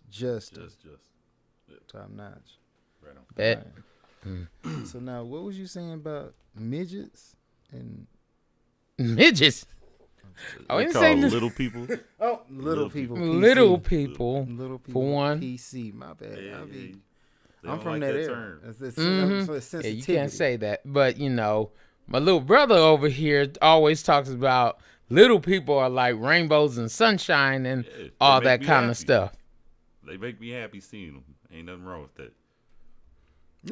Just Yeah. top notch. Right on. Bet. Right. So now, what was you saying about midgets and Midgets. I We didn't call say little people. little people? little PC. people. Little people. For one. PC. My bad. Yeah, I be, they I'm don't from like that era. term. It's Mhm. so it's Yeah, you sensitivity. can't say that. But, my little brother over here always talks about little people are like rainbows and sunshine and Yeah, they all make that me kind of happy. stuff. They make me happy seeing them. Ain't nothing wrong with that.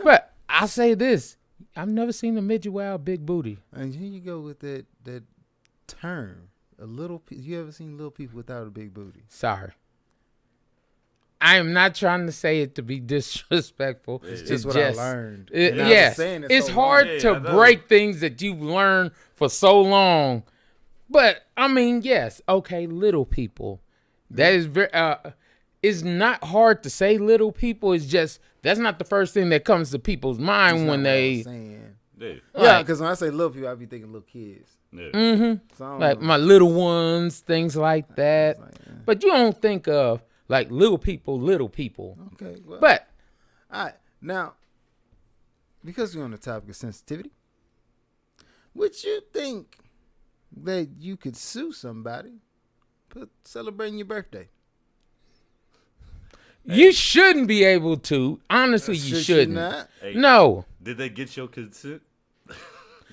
But I'll say this. I've never seen a midget without a big booty. And here you go with that term. You ever seen little people without a big booty? Sorry. I am not trying to say it to be disrespectful. It's It's just what I learned. And I was yes. saying it It's so hard long. to Yeah, I know. break things that you've learned for so long. But, I mean, yes. Okay, little people. That is very... it's not hard to say little people. It's just... That's not the first thing that comes to people's mind That's when not what I they... was saying. Yeah. Yeah, Like- because when I say little people, I be thinking little kids. Yeah. Mm-hmm. So I don't Like know. my little ones, things like that. It's like, yeah. But you don't think of like little people. Okay. Well, But all right. Now, because we're on the topic of sensitivity, would you think that you could sue somebody for celebrating your birthday? you shouldn't be able to. Honestly, you Should shouldn't. not? Hey, No. Did they get your consent?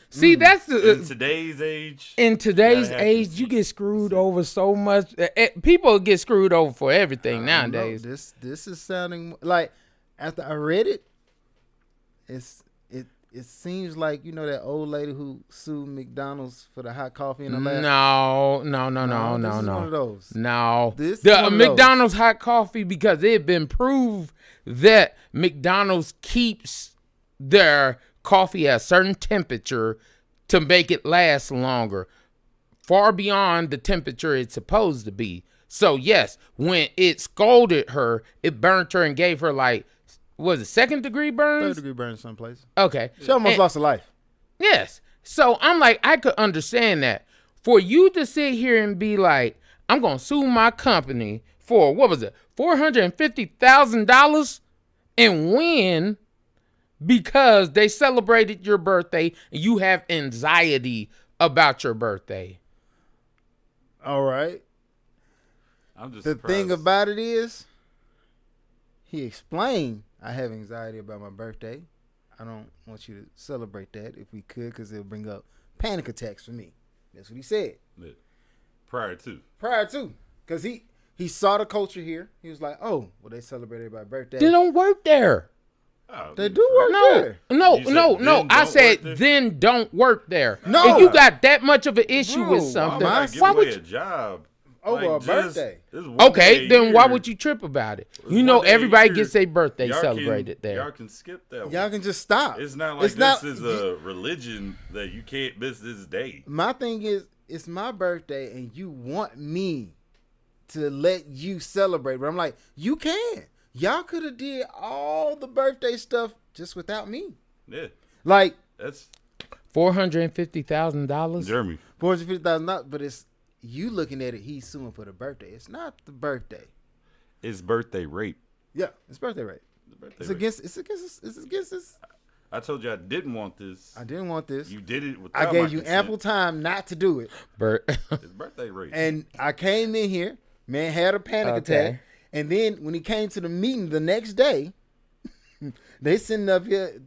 See, that's In the today's age. in today's You gotta have age, you get screwed over so much. People get screwed over for everything nowadays. No, this is sounding like after I read it, it seems like that old lady who sued McDonald's for the hot coffee in the last. No. This is one of those. No. This is The one of McDonald's hot coffee, because it had been proved that McDonald's keeps their coffee at a certain temperature to make it last longer, far beyond the temperature it's supposed to be. So yes, when it scalded her, it burnt her and gave her was it 2nd degree burns? 3rd-degree burn someplace. Okay. She almost And- lost her life. Yes. So I'm like, I could understand that. For you to sit here and be like, I'm going to sue my company for, what was it, $450,000 and win because they celebrated your birthday and you have anxiety about your birthday. All right. I'm just The surprised. thing about it is, he explained, I have anxiety about my birthday. I don't want you to celebrate that if we could, because it'll bring up panic attacks for me. That's what he said. Yeah. Prior to. Because he saw the culture here. He was like, oh, well, they celebrate everybody's birthday. They don't work there. Oh, They do work there. No. You said then I don't said work there? then don't work there. No. If you got that much of an issue Bro, with why something, would I Why give why away would a you? job Over a birthday? this is one day Okay, a then why year. would you trip about it? It's You know, one day a everybody year. gets their birthday Y'all celebrated can, there. Y'all can skip that Y'all one. can just stop. It's not like this is a religion that you can't miss this day. My thing is, it's my birthday, and you want me to let you celebrate. But I'm like, you can. Y'all could have did all the birthday stuff just without me. Yeah, Like that's $450,000. Jeremy. $450,000, but it's you looking at it. He's suing for the birthday. It's not the birthday. It's birthday rape. Yeah, it's birthday rate. The birthday It's rape. against. It's against this. I told you I didn't want this. I didn't want this. You did it without I my gave you consent. ample time not to do it, It's birthday rape. and I came in here. Man had a panic Okay. attack, and then when he came to the meeting the next day, they sitting up here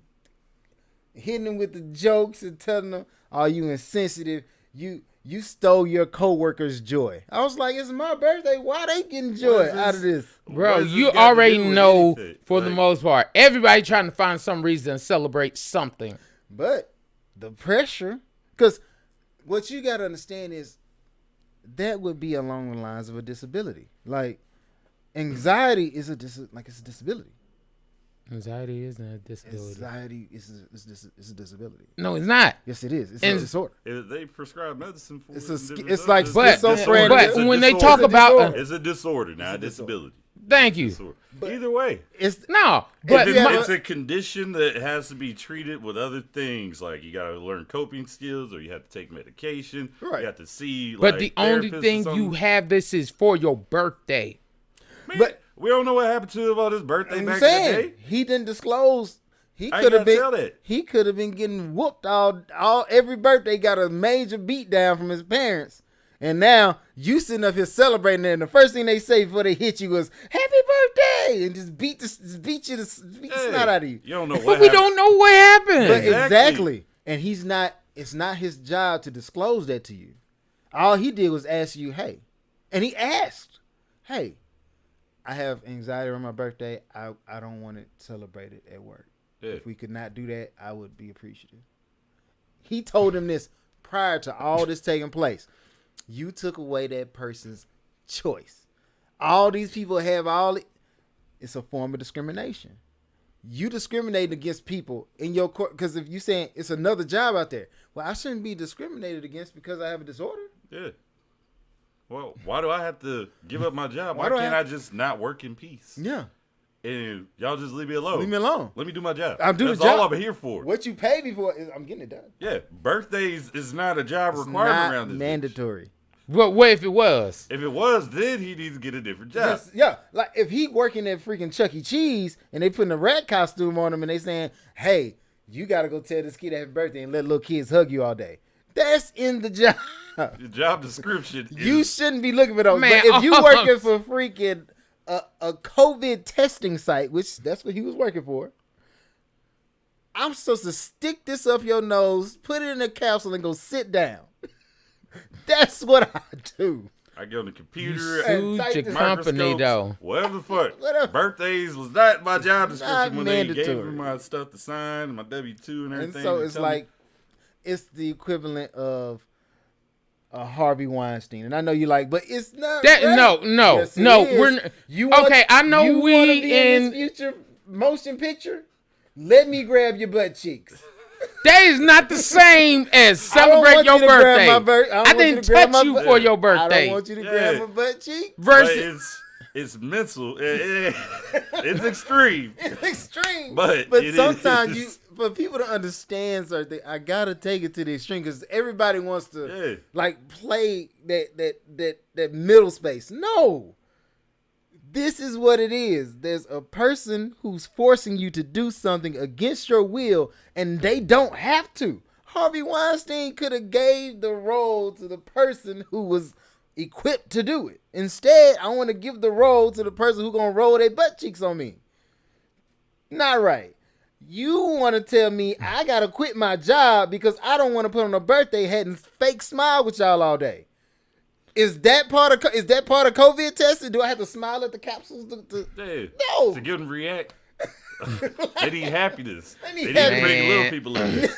hitting him with the jokes and telling him, "Oh, you insensitive! You stole your coworker's joy." I was like, "It's my birthday. Why they getting joy is out of this?" Bro, What does you this got to already do with know anything? for the Like, most part. Everybody trying to find some reason to celebrate something. But the pressure, because what you got to understand is that would be along the lines of a disability. Like anxiety is it's a disability. Anxiety isn't a disability. Anxiety is a disability. No, it's not. Yes, it is. It's And- a disorder. They prescribe medicine for It's it. a and sk- different it's stuff. like a schizophrenia. But It's a when they disorder. talk It's a about disorder. It's a disorder, not a It's a disorder. disability. thank you. Disorder. Either way, It's No, but if you have it's a condition that has to be treated with other things, like you got to learn coping skills, or you have to take medication, Right. you have to see. but like, the only therapists or thing you something. have this is for your birthday. Man, but- We don't know what happened to him on his birthday I'm back in saying the day. he didn't disclose. He I could have ain't gotta tell been. that. He could have been getting whooped all every birthday. Got a major beat down from his parents, and now you sitting up here celebrating it. And the first thing they say before they hit you was "Happy birthday" and just beat the snot out of you. You don't know what But we don't know what happened. But Exactly. exactly. And he's not. It's not his job to disclose that to you. All he did was ask you, "Hey," and he asked, "Hey, I have anxiety on my birthday. I don't want to celebrate it at work. Yeah. If we could not do that, I would be appreciative." He told him this prior to all this taking place. You took away that person's choice. All these people have it's a form of discrimination. You discriminate against people in your court because if you saying it's another job out there, well, I shouldn't be discriminated against because I have a disorder. Yeah. Well, why do I have to give up my job? Why Why do I can't have- I just not work in peace? Yeah, And y'all just leave me alone. leave me alone. Let me do my job. I'm doing That's the job. all I'm here for. What you pay me for is I'm getting it done. Yeah, birthdays is not a job It's requirement not around this. bitch. mandatory. But what if it was? If it was, then he needs to get a different job. Yes, yeah, like if he working at freaking Chuck E. Cheese and they putting a rat costume on him and they saying, "Hey, you got to go tell this kid happy birthday and let little kids hug you all day." That's in the job. The job description You is shouldn't be looking for those. Man, but if you working for freaking a COVID testing site, which that's what he was working for, I'm supposed to stick this up your nose, put it in a capsule, and go sit down. That's what I do. I get on the You computer, And sued type your this- company microscopes, though. whatever the fuck. Whatever. Birthdays was not my job not description when they gave mandatory. me my stuff to sign, my W-2 and And everything. so They it's tell me- like, it's the equivalent of a Harvey Weinstein. And I know you like, but it's not. That right. no. Yes, it is. We're You want, okay. I know you we wanna be in in. this future motion picture. Let me grab your butt cheeks. That is not the same as I don't celebrate want your you to grab birthday. my I don't I want you didn't to grab touch my you butt- for your I birthday. don't want you to Yeah. grab my butt cheek. but Versus it's mental. It's extreme. It's extreme. But it sometimes is. for people to understand something, I gotta take it to the extreme because everybody wants to Yeah. like play that middle space. No, this is what it is. There's a person who's forcing you to do something against your will, and they don't have to. Harvey Weinstein could have gave the role to the person who was equipped to do it. Instead, I want to give the role to the person who gonna roll their butt cheeks on me. Not right. You want to tell me I gotta quit my job because I don't want to put on a birthday hat and fake smile with y'all all day. Is that part of COVID testing? Do I have to smile at the capsules? Yeah. No. To get them to react. They need happiness. They They need need to bring happiness. little people in there.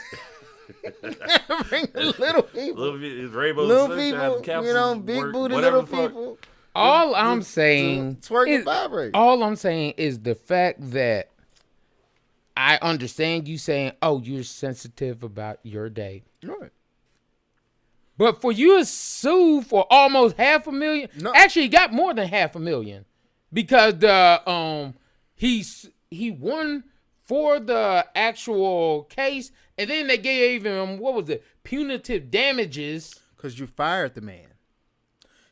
Bring the little people, Little it's rainbow little sunshine, people, capsules, you know, big work, booty whatever little the fuck. people. all I'm to saying twerk and is, vibrate. all I'm saying is the fact that I understand you saying, "Oh, you're sensitive about your day," Right. but for you to sue for almost $500,000, No. actually, he got more than $500,000 because the he won for the actual case, and then they gave him what was it, punitive damages. Because you fired the man.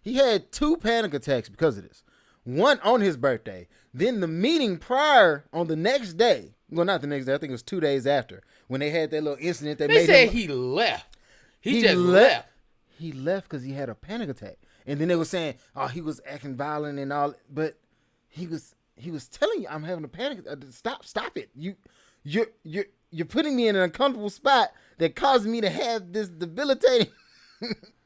He had 2 panic attacks because of this. One on his birthday. Then the meeting prior on the next day. Well, not the next day. I think it was 2 days after. When they had that little incident. They made said him, he left. He He just left. left. He left because he had a panic attack. And then they were saying, oh, he was acting violent and all. But he was telling you, I'm having a panic. Stop it. You're putting me in an uncomfortable spot that caused me to have this debilitating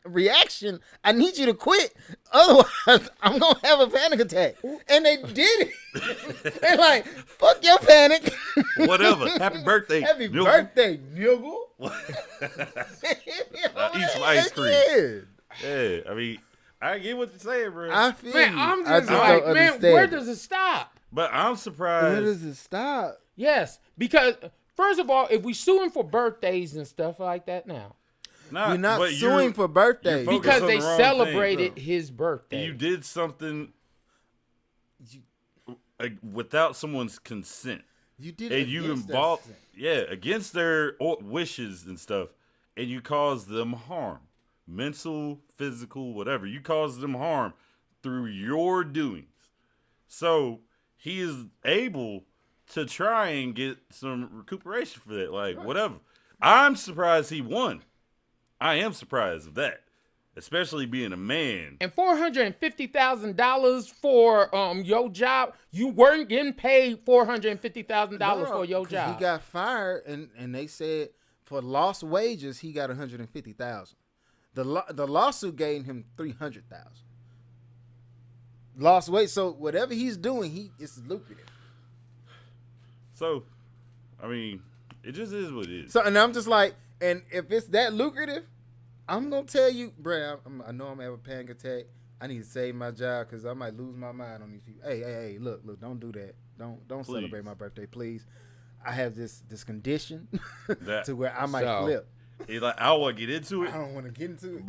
reaction. I need you to quit. Otherwise, I'm going to have a panic attack. And they did it. They're like, fuck your panic. Whatever. Happy birthday. Happy nigga. birthday, nigga. Eat some ice cream. Yeah. Yeah, I mean, I get what you're saying, bro. I feel Man, you. I'm I just don't like, man, understand where it. does it stop? but I'm Where surprised. does it stop? Yes, because first of all, if we suing for birthdays and stuff like that now, You're not but suing for birthdays. focused because on they the wrong celebrated thing, his birthday. you did something without someone's consent, You did and it you against their involved, consent. against their wishes and stuff, and you caused them harm, mental, physical, whatever. You caused them harm through your doings. So he is able to try and get some recuperation for that. Like, whatever. I'm surprised he won. I am surprised of that. Especially being a man. And $450,000 for your job, you weren't getting paid $450,000 for your job. He got fired, and they said for lost wages he got $150,000. The lawsuit gave him $300,000. Lost weight, so whatever he's doing, it's lucrative. So, I mean, it just is what it is. So, and I'm just like, and if it's that lucrative, I'm gonna tell you, bro. I know I'm gonna have a panic attack. I need to save my job because I might lose my mind on these people. Hey, look, don't do that. Don't celebrate my birthday, please. I have this condition to where I might flip. Like, I don't want to get into it. I don't want to get into it.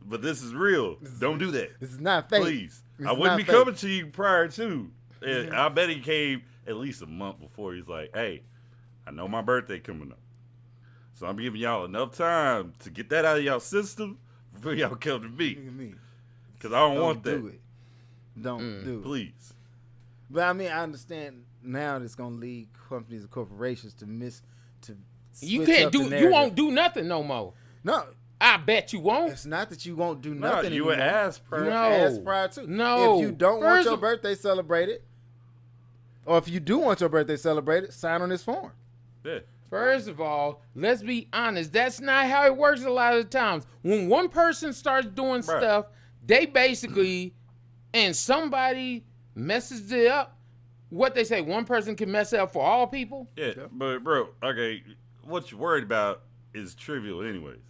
But this is real. Don't do that. This is not fake. Please. I wouldn't be coming to you prior to. Mm-hmm. I bet he came at least a month before. He's like, hey, I know my birthday coming up. So I'm giving y'all enough time to get that out of y'all system before y'all come to me. Because I don't want that. Do it. Don't do it. Please. But I mean, I understand now it's going to lead companies and corporations to you can't do, you won't do nothing no more. No. I bet you won't. It's not that you won't do nothing. You would ask prior. Ask prior to. No. If you don't want your birthday celebrated, or if you do want your birthday celebrated, sign on this form. Yeah. First of all, let's be honest. That's not how it works a lot of the times. When one person starts doing stuff, they basically, and somebody messes it up, what they say, one person can mess it up for all people? Yeah, but bro, okay, what you're worried about is trivial anyways.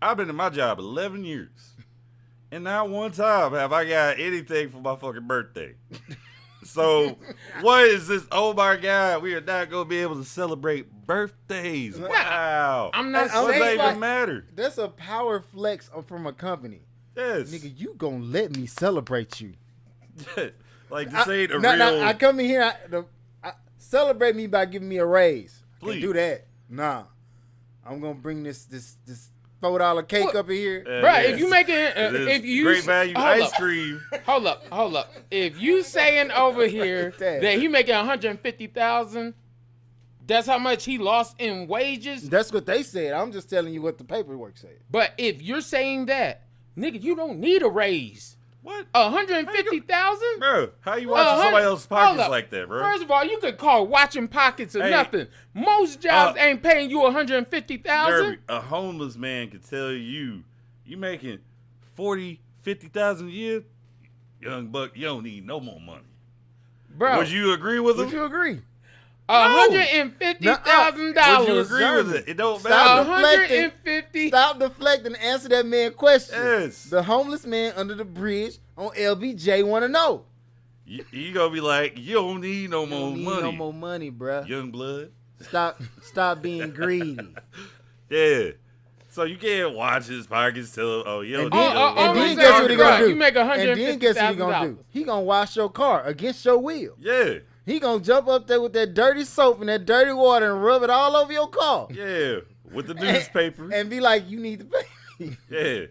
I've been in my job 11 years, and not one time have I got anything for my fucking birthday. So, what is this? Oh my God, we are not going to be able to celebrate birthdays. Wow. I'm not saying. What does that like, even matter? That's a power flex from a company. Yes. Nigga, you going to let me celebrate you. Like, this ain't a real. I come in here, celebrate me by giving me a raise. Please. Can't do that. Nah. I'm going to bring this $4 cake up in here. Right, if you making if you great value ice cream. Hold up. If you saying over here that he making $150,000, that's how much he lost in wages. That's what they said. I'm just telling you what the paperwork said. But if you're saying that, nigga, you don't need a raise. What? $150,000? Bro, how you watching somebody else's pockets like that, bro? First of all, you could call watching pockets or nothing. Most jobs ain't paying you $150,000. A homeless man can tell you making $40,000-$50,000 a year, young buck, you don't need no more money. Bro, would you agree with him? Would you agree? $150,000. Would you agree with it? It don't matter. Stop deflecting and answer that man question. Yes. The homeless man under the bridge on LBJ want to know. You gonna be like, you don't need no more money. No more money, bruh. Young blood. Stop being greedy. Yeah. So you can't watch his pockets tell him, oh, you don't need and then guess what he gonna do? You make $150,000. And then guess what he gonna do? He gonna wash your car against your will. Yeah. He gonna jump up there with that dirty soap and that dirty water and rub it all over your car. Yeah. With the newspaper. And be like, you need to pay me. Yeah.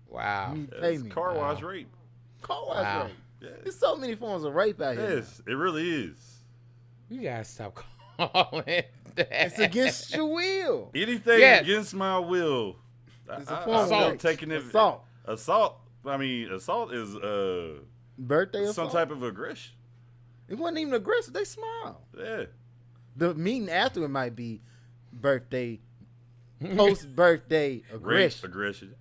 Wow. You need to pay me. Car wash rape. Car wash rape. Yeah. There's so many forms of rape out here. Yes, it really is. You gotta stop calling it that. It's against your will. Anything against my will. It's a form of rape. Taking it. Assault. Assault is birthday assault. Some type of aggression. It wasn't even aggressive. They smiled. Yeah. The meeting after it might be birthday, post-birthday aggression.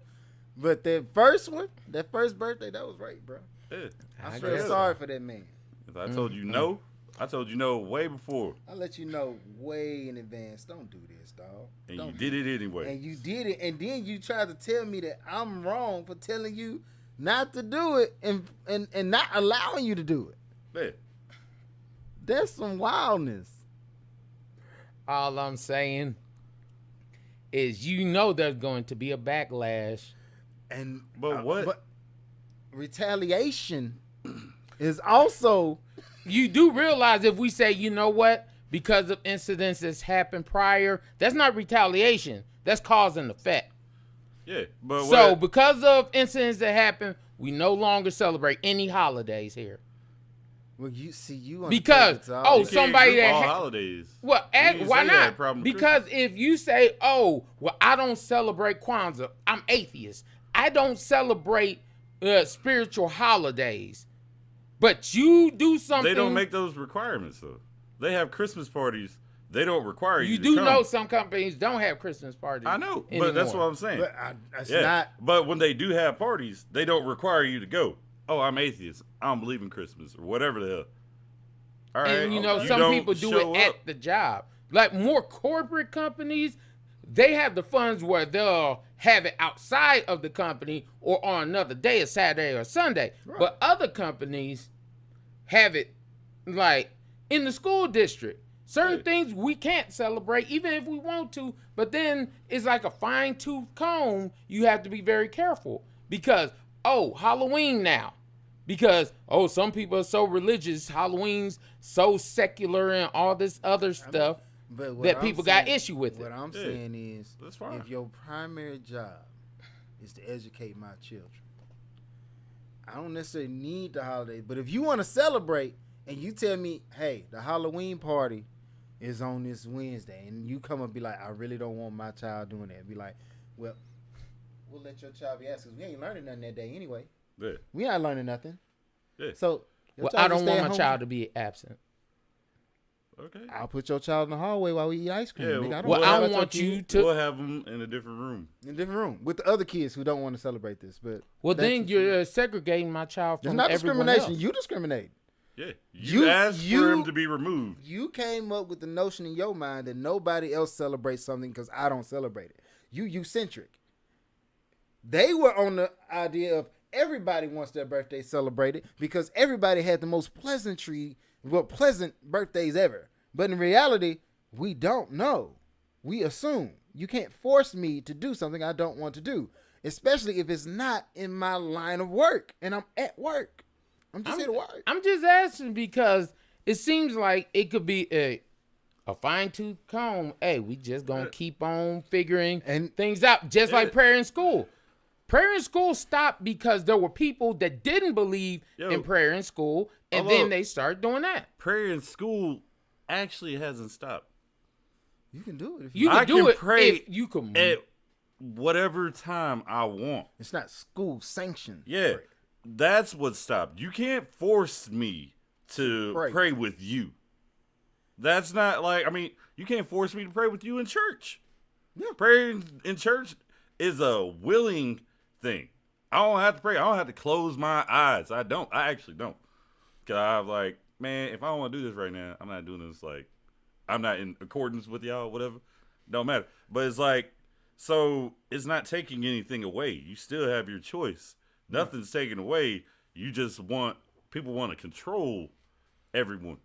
But that first birthday, that was rape, bro. Yeah. I feel sorry for that man. If I told you no, I told you no way before. I let you know way in advance. Don't do this, dog. And you did it anyway. And you did it, and then you tried to tell me that I'm wrong for telling you not to do it and not allowing you to do it. Yeah. That's some wildness. All I'm saying is there's going to be a backlash. But retaliation is also... You do realize if we say, you know what, because of incidents that's happened prior, that's not retaliation. That's cause and effect. Yeah. But so because of incidents that happen, we no longer celebrate any holidays here. Well, you because You can't somebody group that all holidays. well, You didn't why say you had a not? problem with Because Christmas. if you say, "Oh, well, I don't celebrate Kwanzaa. I'm atheist. I don't celebrate spiritual holidays," but you do something. They don't make those requirements though. They have Christmas parties. They don't require you You to do come. know some companies don't have Christmas parties. I know, anymore. but that's what I'm saying. But that's not. But when they do have parties, they don't require you to go. Oh, I'm atheist. I don't believe in Christmas or whatever the hell. All right. And you know, you some don't people do show it up. at the job. Like more corporate companies, they have the funds where they'll have it outside of the company or on another day, a Saturday or Sunday. Right. But other companies have it like in the school district. Certain Yeah. things we can't celebrate, even if we want to. But then it's like a fine-tooth comb. You have to be very careful because, Halloween now. Because, some people are so religious. Halloween's so secular and all this other stuff But what that I'm people got saying- issue with What it. I'm Yeah, saying is, that's fine. if your primary job is to educate my children, I don't necessarily need the holidays. But if you want to celebrate and you tell me, hey, the Halloween party is on this Wednesday, and you come and be like, I really don't want my child doing that. Be like, well, we'll let your child be asked because we ain't learning nothing that day anyway. Yeah. We not learning nothing. Yeah. So, your Well, child I can don't stay want at my home. child to be absent. Okay. I'll put your child in the hallway while we eat ice cream. Yeah, nigga. I don't Well, care I about don't your want kid. you to. We'll have them in a different room. In a different room with the other kids who don't want to celebrate this. But Well, that's then what you're segregating my child It's from not everyone discrimination. else. You discriminate. Yeah. You asked for you- him to be removed. You came up with the notion in your mind that nobody else celebrates something because I don't celebrate it. You centric. They were on the idea of everybody wants their birthday celebrated because everybody had the most pleasant birthdays ever. But in reality, we don't know. We assume. You can't force me to do something I don't want to do, especially if it's not in my line of work and I'm at work. I'm just here to work. I'm just asking because it seems like it could be a fine-tooth comb. Hey, we just gonna keep on figuring And- things out, just like prayer in school. Prayer in school stopped because there were people that didn't believe in prayer in school, and Although- then they started doing that. Prayer in school actually hasn't stopped. You can do it if You you. could I do can it pray if you could. At whatever time I want. It's not school sanctioned. Yeah. for it. That's what stopped. You can't force me to Pray. pray with you. That's not like, you can't force me to pray with you in church. Yeah. Prayer in church is a willing thing. I don't have to pray. I don't have to close my eyes. I actually don't. Because I'm like, man, if I don't want to do this right now, I'm not doing this. Like, I'm not in accordance with y'all, whatever. Don't matter. But it's like, so it's not taking anything away. You still have your choice. Nothing's taken away. You just people want to control everyone.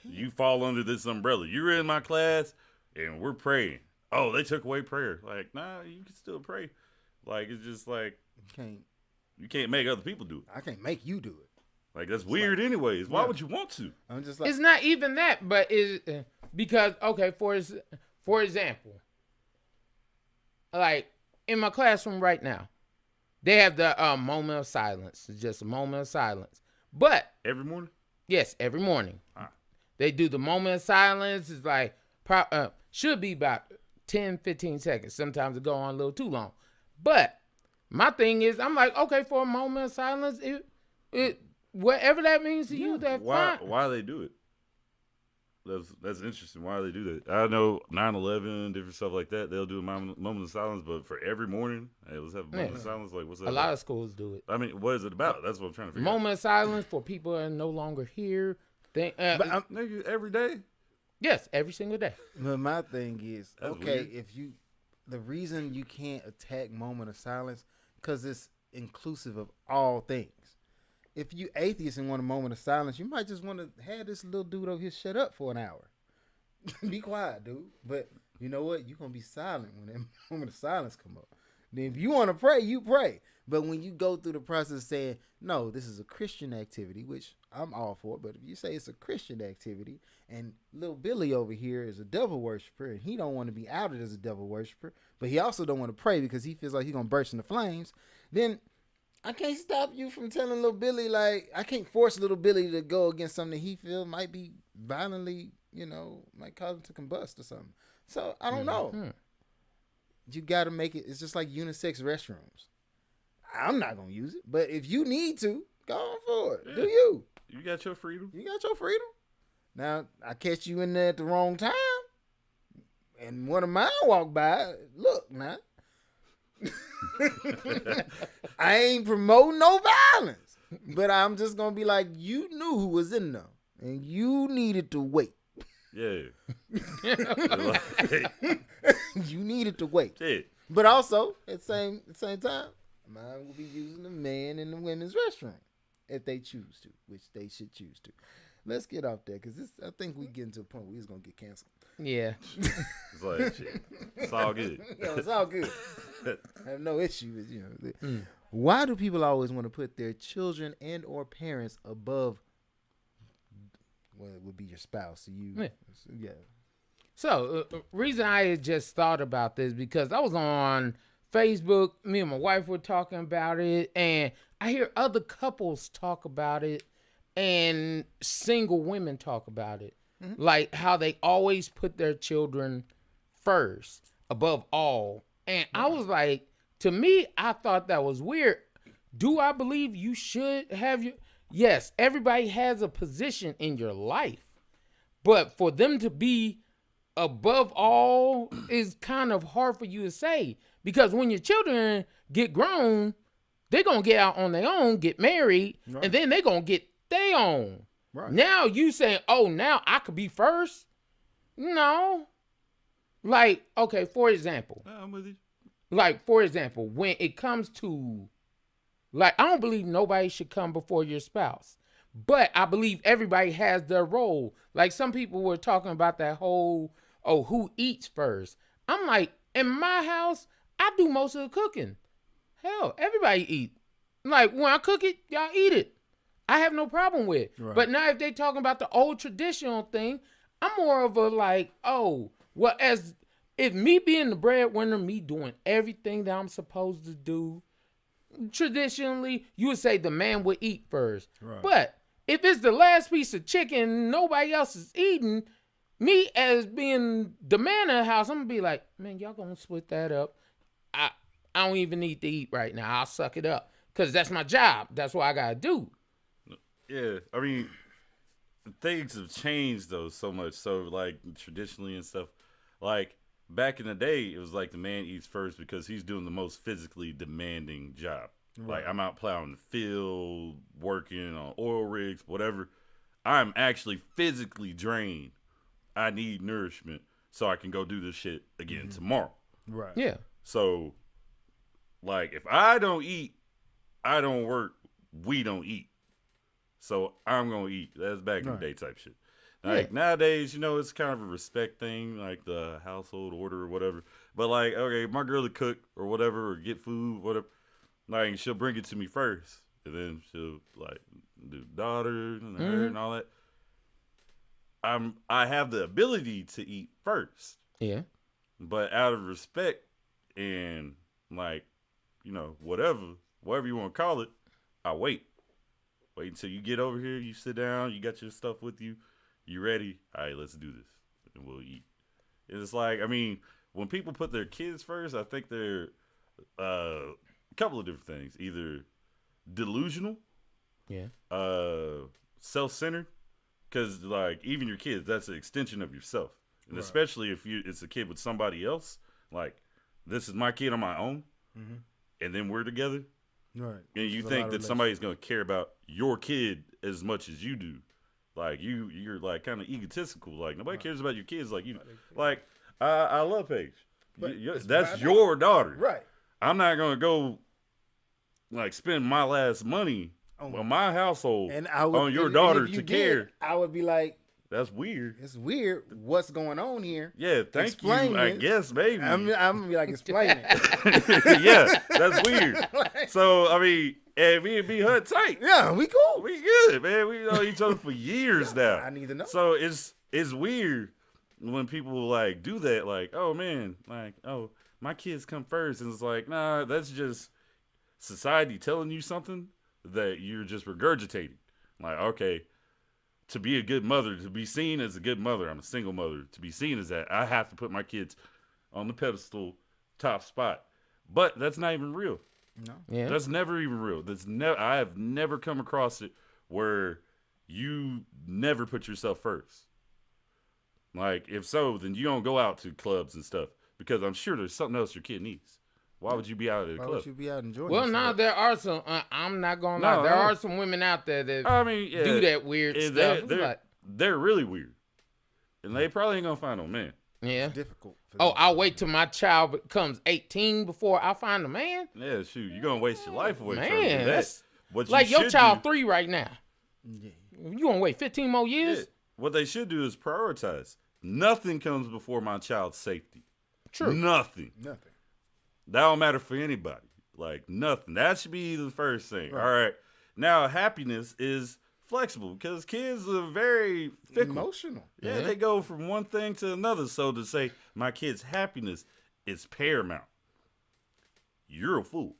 You fall under this umbrella. You're in my class and we're praying. Oh, they took away prayer. Like, nah, you can still pray. Like, it's just like, you can't make other people do it. I can't make you do it. Like, that's weird anyways. Why would you want to? I'm just like, It's not even that, but because for example, like in my classroom right now, they have the moment of silence. It's just a moment of silence. But Every morning? yes, every morning Ah. they do the moment of silence. It's like should be about 10, 15 seconds. Sometimes it go on a little too long. But my thing is, I'm like, okay, for a moment of silence, it whatever that means to you, that's fine. Why they do it? That's interesting. Why they do that? I know 9/11, different stuff like that. They'll do a moment of silence, but for every morning, hey, let's have a moment of silence. Like, what's that? A lot of schools do it. What is it about? That's what I'm trying to figure out. Moment of silence for people that are no longer here. Nigga, every day. Yes, every single day. but my thing is, That's okay, weird. the reason you can't attack moment of silence, because it's inclusive of all things. If you atheist and want a moment of silence, you might just want to have this little dude over here shut up for an hour. Be quiet, dude. But you know what? You're going to be silent when that moment of silence come up. Then if you want to pray, you pray. But when you go through the process of saying, no, this is a Christian activity, which I'm all for, but if you say it's a Christian activity and little Billy over here is a devil worshiper and he don't want to be outed as a devil worshiper, but he also don't want to pray because he feels like he's going to burst into flames, then I can't stop you from telling little Billy, like, I can't force little Billy to go against something he feel might be violently, might cause him to combust or something. So I don't know. You got to make it. It's just like unisex restrooms. I'm not gonna use it, but if you need to, go on for it. Yeah. Do you? You got your freedom. You got your freedom. Now I catch you in there at the wrong time, and one of mine walk by. Look, now. I ain't promoting no violence, but I'm just gonna be like, you knew who was in there, and you needed to wait. Yeah. You needed to wait. Shit. But also at the same time, mine will be using the man in the women's restroom if they choose to, which they should choose to. Let's get off there because I think we getting to a point where it's gonna get canceled. Yeah. It's like shit. It's all good. It's all good. I have no issue with Why do people always want to put their children and or parents above what would be your spouse? Yeah. So, reason I had just thought about this because I was on Facebook. Me and my wife were talking about it, and I hear other couples talk about it, and single women talk about it, like how they always put their children first above all. And I was like, to me, I thought that was weird. Do I believe you should have your? Yes, everybody has a position in your life, but for them to be above all is kind of hard for you to say, because when your children get grown, they're going to get out on their own, get married, and then they're going to get their own. Right. Now you saying, oh, now I could be first? No. Like, okay, for example. I'm with you. Like, for example, when it comes to, like, I don't believe nobody should come before your spouse. But I believe everybody has their role. Like, some people were talking about that whole, who eats first? I'm like, in my house, I do most of the cooking. Hell, everybody eat. Like, when I cook it, y'all eat it. I have no problem with it. Right. But now if they talking about the old traditional thing, I'm more of a like, if me being the breadwinner, me doing everything that I'm supposed to do, traditionally, you would say the man would eat first. Right. But if it's the last piece of chicken, nobody else is eating, me as being the man of the house, I'm going to be like, man, y'all going to split that up. I don't even need to eat right now. I'll suck it up because that's my job. That's what I got to do. Yeah, I mean, things have changed, though, so much. So, like, traditionally and stuff, like, back in the day, it was like the man eats first because he's doing the most physically demanding job. Right. Like, I'm out plowing the field, working on oil rigs, whatever. I'm actually physically drained. I need nourishment so I can go do this shit again tomorrow. Right. Yeah. So, like, if I don't eat, I don't work, we don't eat. So, I'm going to eat. That's back in the day type shit. Like, nowadays, it's kind of a respect thing, like the household order or whatever. But, like, okay, my girl to cook or whatever, or get food, whatever, like, she'll bring it to me first. And then she'll, like, do daughter and her and all that. I have the ability to eat first. Yeah. But out of respect and, like, whatever you want to call it, I wait. Wait until you get over here, you sit down, you got your stuff with you. You ready? All right, let's do this. And we'll eat. It's like, I mean, when people put their kids first, I think they're a couple of different things. Either delusional. Yeah. Self-centered. Because, like, even your kids, that's an extension of yourself. And especially if it's a kid with somebody else. Like, this is my kid on my own. Mm-hmm. And then we're together. Right. And you think that somebody's going to care about your kid as much as you do. Like, you're like kind of egotistical. Like, nobody cares about your kids like you. Like, I love Paige. That's your daughter. Right. I'm not going to go, like, spend my last money on my household and on your daughter to care. I would be like, that's weird. It's weird. What's going on here? Yeah, explain you. I guess, maybe. I'm going to be like, explain it. Yeah, that's weird. So, I mean, and we be hood tight. Yeah, we cool. We good, man. We know each other for years now. I need to know. So it's weird when people like do that. Like, oh man, like, oh, my kids come first, and it's like, nah, that's just society telling you something that you're just regurgitating. Like, okay, to be a good mother, to be seen as a good mother, I'm a single mother. To be seen as that, I have to put my kids on the pedestal, top spot. But that's not even real. No. Yeah. That's never even real. I have never come across it where you never put yourself first. Like, if so, then you don't go out to clubs and stuff because I'm sure there's something else your kid needs. Why would you be out at a Why club? would you be out enjoying Well, yourself? now there are some. I'm not gonna lie. There are some women out there that I mean, yeah, do that weird stuff. They're really weird, and they probably ain't gonna find no man. Yeah. It's difficult. For Oh, them. I'll wait till my child becomes 18 before I find a man. Yeah, shoot, you're gonna waste your life away trying to Man, do that's that. What like you your should child do, 3 right now. Yeah. You gonna wait 15 more years? yeah, what they should do is prioritize. Nothing comes before my child's safety. True. Nothing. Nothing. That don't matter for anybody. Like, nothing. That should be the first thing. Right. All right. Now, happiness is flexible because kids are very fickle. Emotional. Yeah, they go from one thing to another. So to say my kid's happiness is paramount, you're a fool.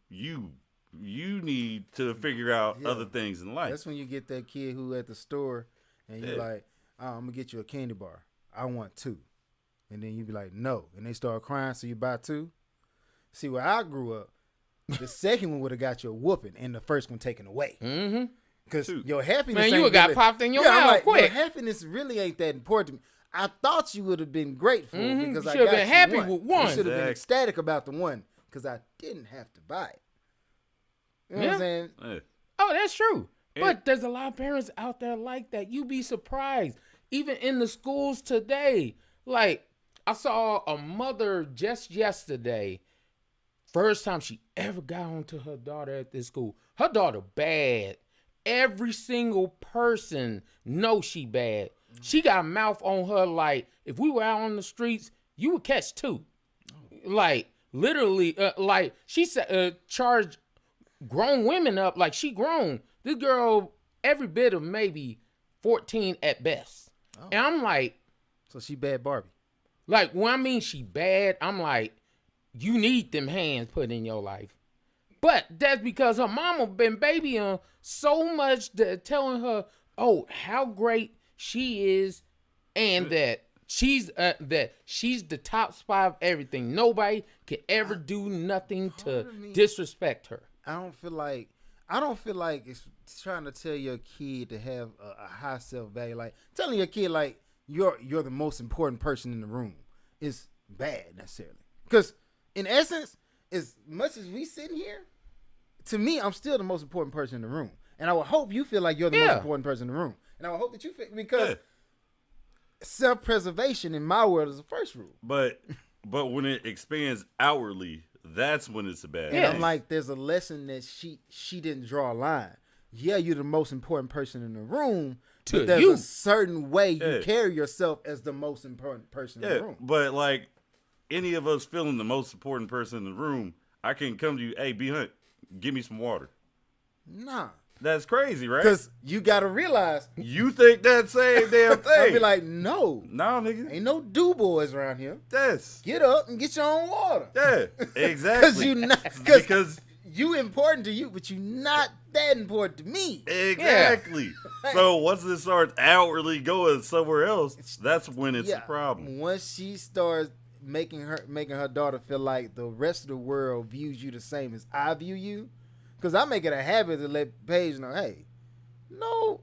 You need to figure out Yeah. other things in life. That's when you get that kid who at the store and you're Yeah. like, oh, I'm gonna get you a candy bar. I want 2. And then you be like, no. And they start crying, so you buy 2. See, where I grew up, the second one would have got you a whooping and the first one taken away. Mm-hmm. Because Shoot. your happiness Man, you ain't would got really- popped in your Yeah, I'm mouth like, quick. Your happiness really ain't that important to me. I thought you would have been grateful Mhm. because You I should have got been you happy one. with one. You should have been Exactly. ecstatic about the one because I didn't have to buy it. You know what Yeah. I'm saying? Yeah. Oh, that's true. Yeah. But there's a lot of parents out there like that. You'd be surprised. Even in the schools today. Like, I saw a mother just yesterday. First time she ever got onto her daughter at this school. Her daughter bad. Every single person knows she bad. She got a mouth on her like, if we were out on the streets, you would catch 2. Like, literally, like, she said, charged grown women up like she grown. This girl, every bit of maybe 14 at best. Oh. And I'm like, So she bad Barbie. when I mean she bad, I'm like, you need them hands put in your life. But that's because her mama been babying so much that telling her, oh, how great she is, and that she's the top spy of everything. Nobody can ever do nothing to Part of me- disrespect her. I don't feel like it's trying to tell your kid to have a high self value. Like telling your kid like you're the most important person in the room is bad necessarily. Because in essence, as much as we sitting here, to me, I'm still the most important person in the room. And I would hope you feel like you're the Yeah. most important person in the room. And I would hope that you feel because Yeah. self-preservation in my world is the first rule. But when it expands outwardly, that's when it's a bad And Yeah. I'm like, there's a lesson that she didn't draw a line. Yeah, you're the most important person in the room, To but there's you. a certain way you Yeah. carry yourself as the most important person in the Yeah, room. but like any of us feeling the most important person in the room, I can come to you, hey, B Hunt, give me some water. Nah, That's crazy, right? because you gotta realize. You think that same damn thing. I'll be like, no, nah, nigga. ain't no do boys around here. Yes. Get up and get your own water. Yeah, Because exactly. you not Because you important to you, but you not that important to me. exactly. So once it starts outwardly going somewhere else, that's when it's a problem. Once she starts making her daughter feel like the rest of the world views you the same as I view you, because I make it a habit to let Paige know, hey, no,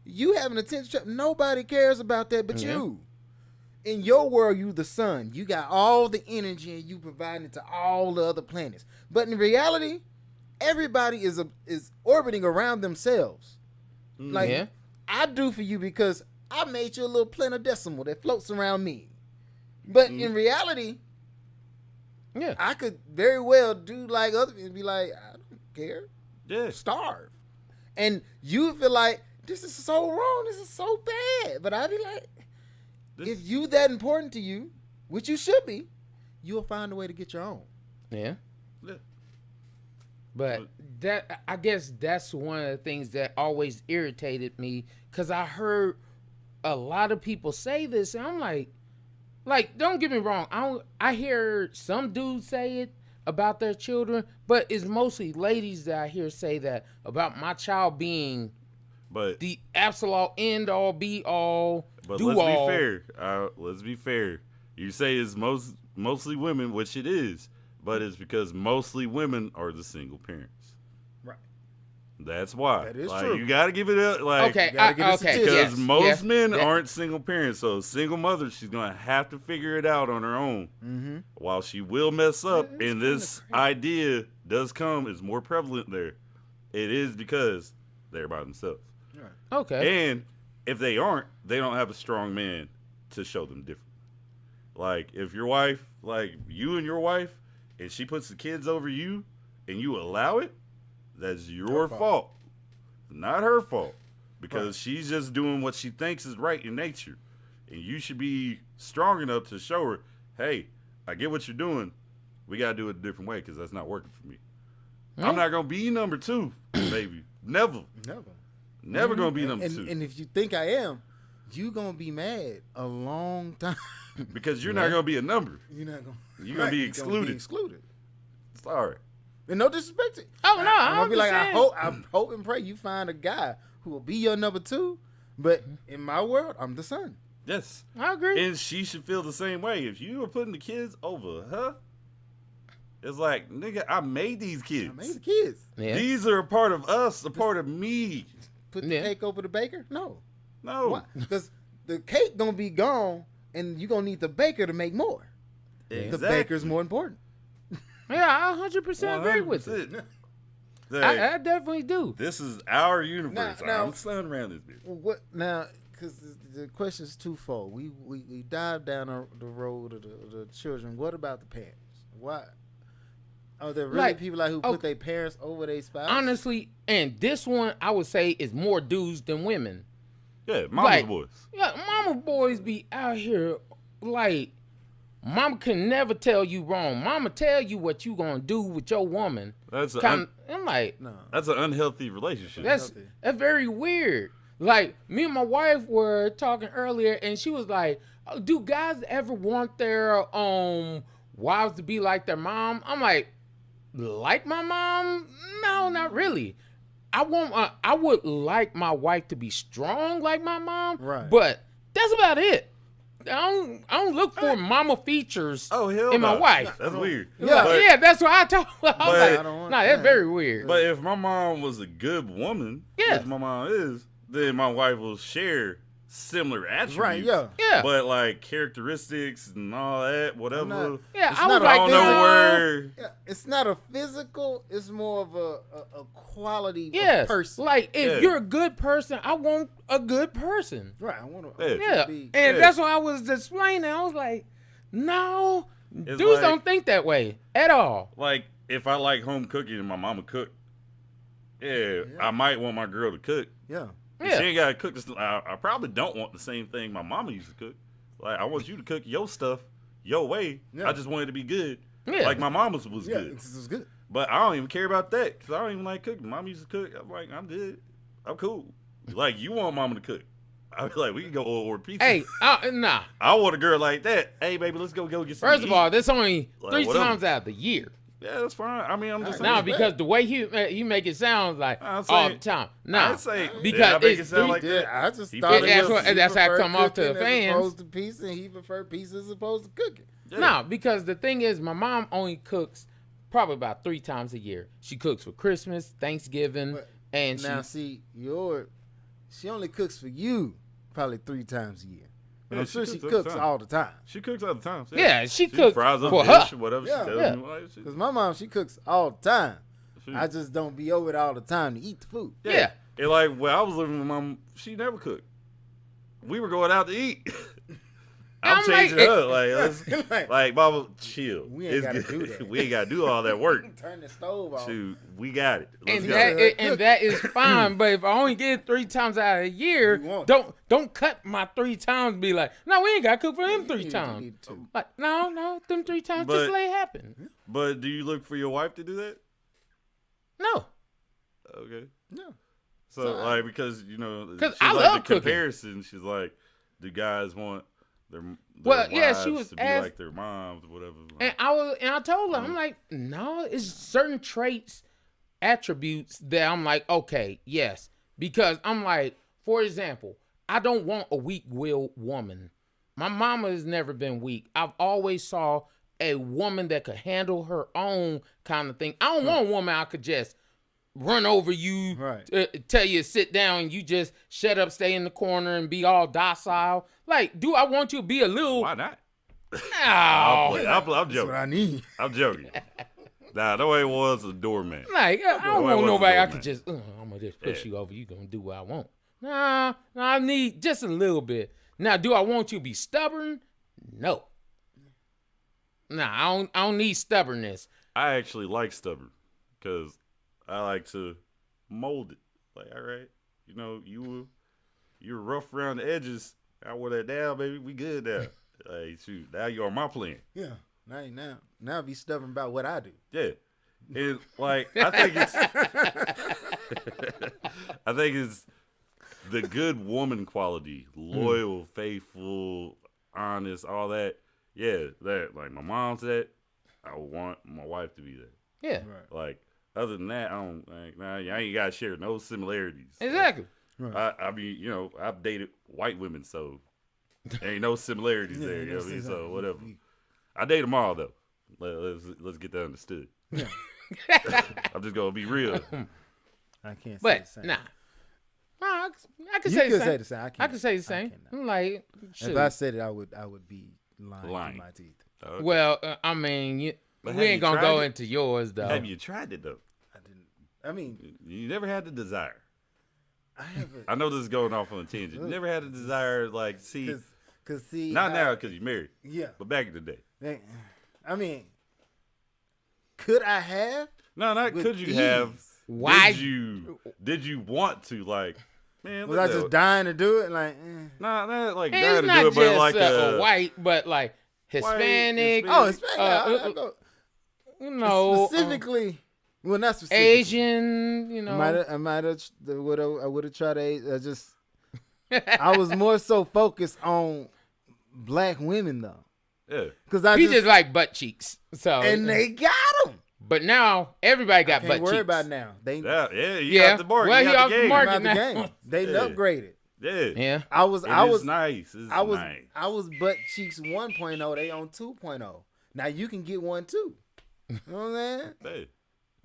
you having a attention trap. Nobody cares about that but you. In your world, you the sun. You got all the energy and you provide it to all the other planets. But in reality, everybody is orbiting around themselves. Like Yeah. I do for you because I made you a little planetesimal that floats around me. But in reality, Yeah. I could very well do like other people and be like, I don't care. Yeah. Starve. And you feel like this is so wrong. This is so bad. But I'd be like, if you that important to you, which you should be, you'll find a way to get your own. Yeah. Yeah. But that, I guess that's one of the things that always irritated me, because I heard a lot of people say this, and I'm like, don't get me wrong, I hear some dudes say it, about their children, but it's mostly ladies that I hear say that about my child being But the absolute end all be all But do let's all. be fair. Let's be fair. You say it's mostly women, which it is, but it's because mostly women are the single parents. Right. That's why. That is like, true. You got to give it up. Like, Okay, gotta get us okay, because yes, most yes, men that- aren't single parents. So, single mother, she's going to have to figure it out on her own. Mm-hmm. While she will mess up, It's and kinda this crazy. idea does come, is more prevalent there. It is because they're by themselves. Okay. And if they aren't, they don't have a strong man to show them different. Like, if your wife, like you and your wife, and she puts the kids over you and you allow it, that's your fault. Not her fault. Because she's just doing what she thinks is right in nature. And you should be strong enough to show her, hey, I get what you're doing. We got to do it a different way because that's not working for me. I'm not going to be number two, baby. Never. Never going to be number two. And if you think I am, you gonna be mad a long time. Because you're not going to be a number. You're not gonna. You're going to be You're gonna be excluded. excluded. Sorry. And no disrespect to you. Oh, no, I'm gonna I'm be just like, saying. I hope and pray you find a guy who will be your number two. But in my world, I'm the son. Yes. I agree. And she should feel the same way. If you were putting the kids over her, it's like, nigga, I made these kids. I made the kids. Yeah. These are a part of us, a part of me. Put the Yeah. cake over the baker? No. No. Why? Because the cake gonna be gone, and you gonna need the baker to make more. Exactly. The baker's more important. Yeah, I 100% agree with it. 100%. Like, I definitely do. this is our universe. Now- I'm sliding around this bitch. Well, what now? Because the question is twofold. We dive down the road of the children. What about the parents? Why are there really Like, people who put their parents over their spouse? Honestly, and this one I would say is more dudes than women. Yeah, mama's Like, boys. Yeah, mama boys be out here like mama can never tell you wrong. Mama tell you what you gonna do with your woman. That's I'm like, No. that's an unhealthy relationship. that's very weird. Like me and my wife were talking earlier, and she was like, oh, "Do guys ever want their wives to be like their mom?" I'm like my mom? No, not really. I would like my wife to be strong like my mom, Right. but that's about it. I don't look for mama features Oh, hell in my no. wife. That's weird. Yeah. But, Yeah, that's what I told. I was but- like, I don't want nah, that's that. very weird. But if my mom was a good woman, Yeah. which my mom is, then my wife will share similar attributes. Right, yeah. Yeah. But like characteristics and all that, whatever. not- Yeah, It's I was not a I like, don't know physical- where. Yeah, it's not a physical. It's more of a quality yes, of person. like if Yeah. you're a good person, I want a good person. Right. I want Yeah. to. Yeah, Be, and Yeah. that's what I was explaining. I was like, no, It's dudes like- don't think that way at all. Like if I like home cooking and my mama cook, I might want my girl to cook. yeah. If she ain't gotta cook this. I probably don't want the same thing my mama used to cook. Like I want you to cook your stuff your way. Yeah. I just want it to be good. Yeah. Like my mama's was Yeah. good. This is good. But I don't even care about that because I don't even like cooking. Mama used to cook. I'm like, I'm good. I'm cool. Like, you want mama to cook. I be like, we can go order pizza. Hey, nah. I want a girl like that. Hey, baby, let's go get some First to of all, eat. that's only Like, 3 whatever. times out of the year. Yeah, that's fine. I mean, I'm just Now, saying. because the way he make it sound like I'm all saying- the time. Nah, I'd say, because yeah, I make it it's sound three- like that. Yeah, I just He thought probably was- that's how it preferred come off to the cooking fans. as opposed to pizza, and he preferred pizza as opposed to cooking. Yeah. No, because the thing is, my mom only cooks probably about 3 times a year. She cooks for Christmas, Thanksgiving, But and Now, see, she only cooks for you probably 3 times a year. But Yeah, I'm sure she all the cooks time. all the time. She cooks all the time. Yeah, she cooks fries up for fish her. or whatever Yeah. she does. Yeah. Like, Because my mom, she cooks all the time. she- I just don't be over it all the time to eat the food. Yeah. And like when I was living with mom, she never cooked. We were going out to eat. I'm I'm changing like- up. Like, let's, like, mama, chill. We ain't It's gotta good. do that. We ain't gotta do all that work. Turn the stove off. Shoot, we got it. Let's And go. that is fine, but if I only get it 3 times out of a year, You want don't cut my 3 times. And be like, no, we ain't got to cook for them 3 You times. need to. Like, no, them 3 times But- just let it happen. But do you look for your wife to do that? No, Okay. No. So So, like because you know 'Cause she's I like love the cooking. comparison. She's like, do guys want their Well, yeah, wives she was to be asked- like their moms, or whatever. And I told her, I'm like, no, it's certain traits, attributes that I'm like, okay, yes. Because I'm like, for example, I don't want a weak-willed woman. My mama has never been weak. I've always saw a woman that could handle her own kind of thing. I don't want a woman I could just run over you, Right. tell you to sit down, and you just shut up, stay in the corner, and be all docile. Like, do I want you to be a little? Why not? No. I'm That's joking. what I need. I'm joking. Nah, that way was a doorman. Like, I don't Why want wasn't nobody doing I that? could just, I'm gonna just push Yeah. you over. You gonna do what I want. Nah, I need just a little bit. Now, do I want you to be stubborn? No. Nah, I don't need stubbornness. I actually like stubborn because I like to mold it. Like, all right, you know, you're rough around the edges. I wore that down, baby. We good now. Like, shoot, now you're on my plan. Yeah. Now be stubborn about what I do. Yeah. And like I think it's the good woman quality, loyal, faithful, honest, all that. Yeah, that like my mom's that. I want my wife to be that. Yeah, Right. Like other than that, I don't like nah, I ain't gotta share no similarities. exactly. Right. I mean, you know, I've dated white women, so there ain't no similarities there. You know what I mean? So whatever. I date them all though. Let's get that understood. Yeah. I'm just gonna be real. I can't say But the same. nah, I could You say the could same. say the same. I I can't. could say the same. cannot. I'm like, shoot. If I said it, I would be lying Lying. through my teeth. Okay. Well, I mean, But we have ain't you gonna tried go it? into yours though. Have you tried it though? I didn't. I mean, You never had the desire. I haven't. I know this is going off on a tangent. You never had a desire, like, see, Cause see, not now because you're married, Yeah. but back in the day. I mean, could I have? No, not With could you ease. have. Why? Did you want to, like, man, Was look I at just that. dying to do it? Like, Nah, not like And dying it's to not do it, but just like a white, but like Hispanic, Hispanic. oh, it's I go you know, specifically. Well, not specifically. Asian, you know. I might have. I would have tried to. I was more so focused on black women though, yeah. because I He just just like butt cheeks. So, and they got them. but now everybody got butt Can't worry cheeks. about now. They Yeah, you Yeah. got the market. Well, you he got off the the game. market. out the now. game. They Yeah. upgraded. Yeah. Yeah. I was nice. It's I was nice. I was butt cheeks 1.0. They on 2.0. Now you can get one too. You know what I'm saying? Hey.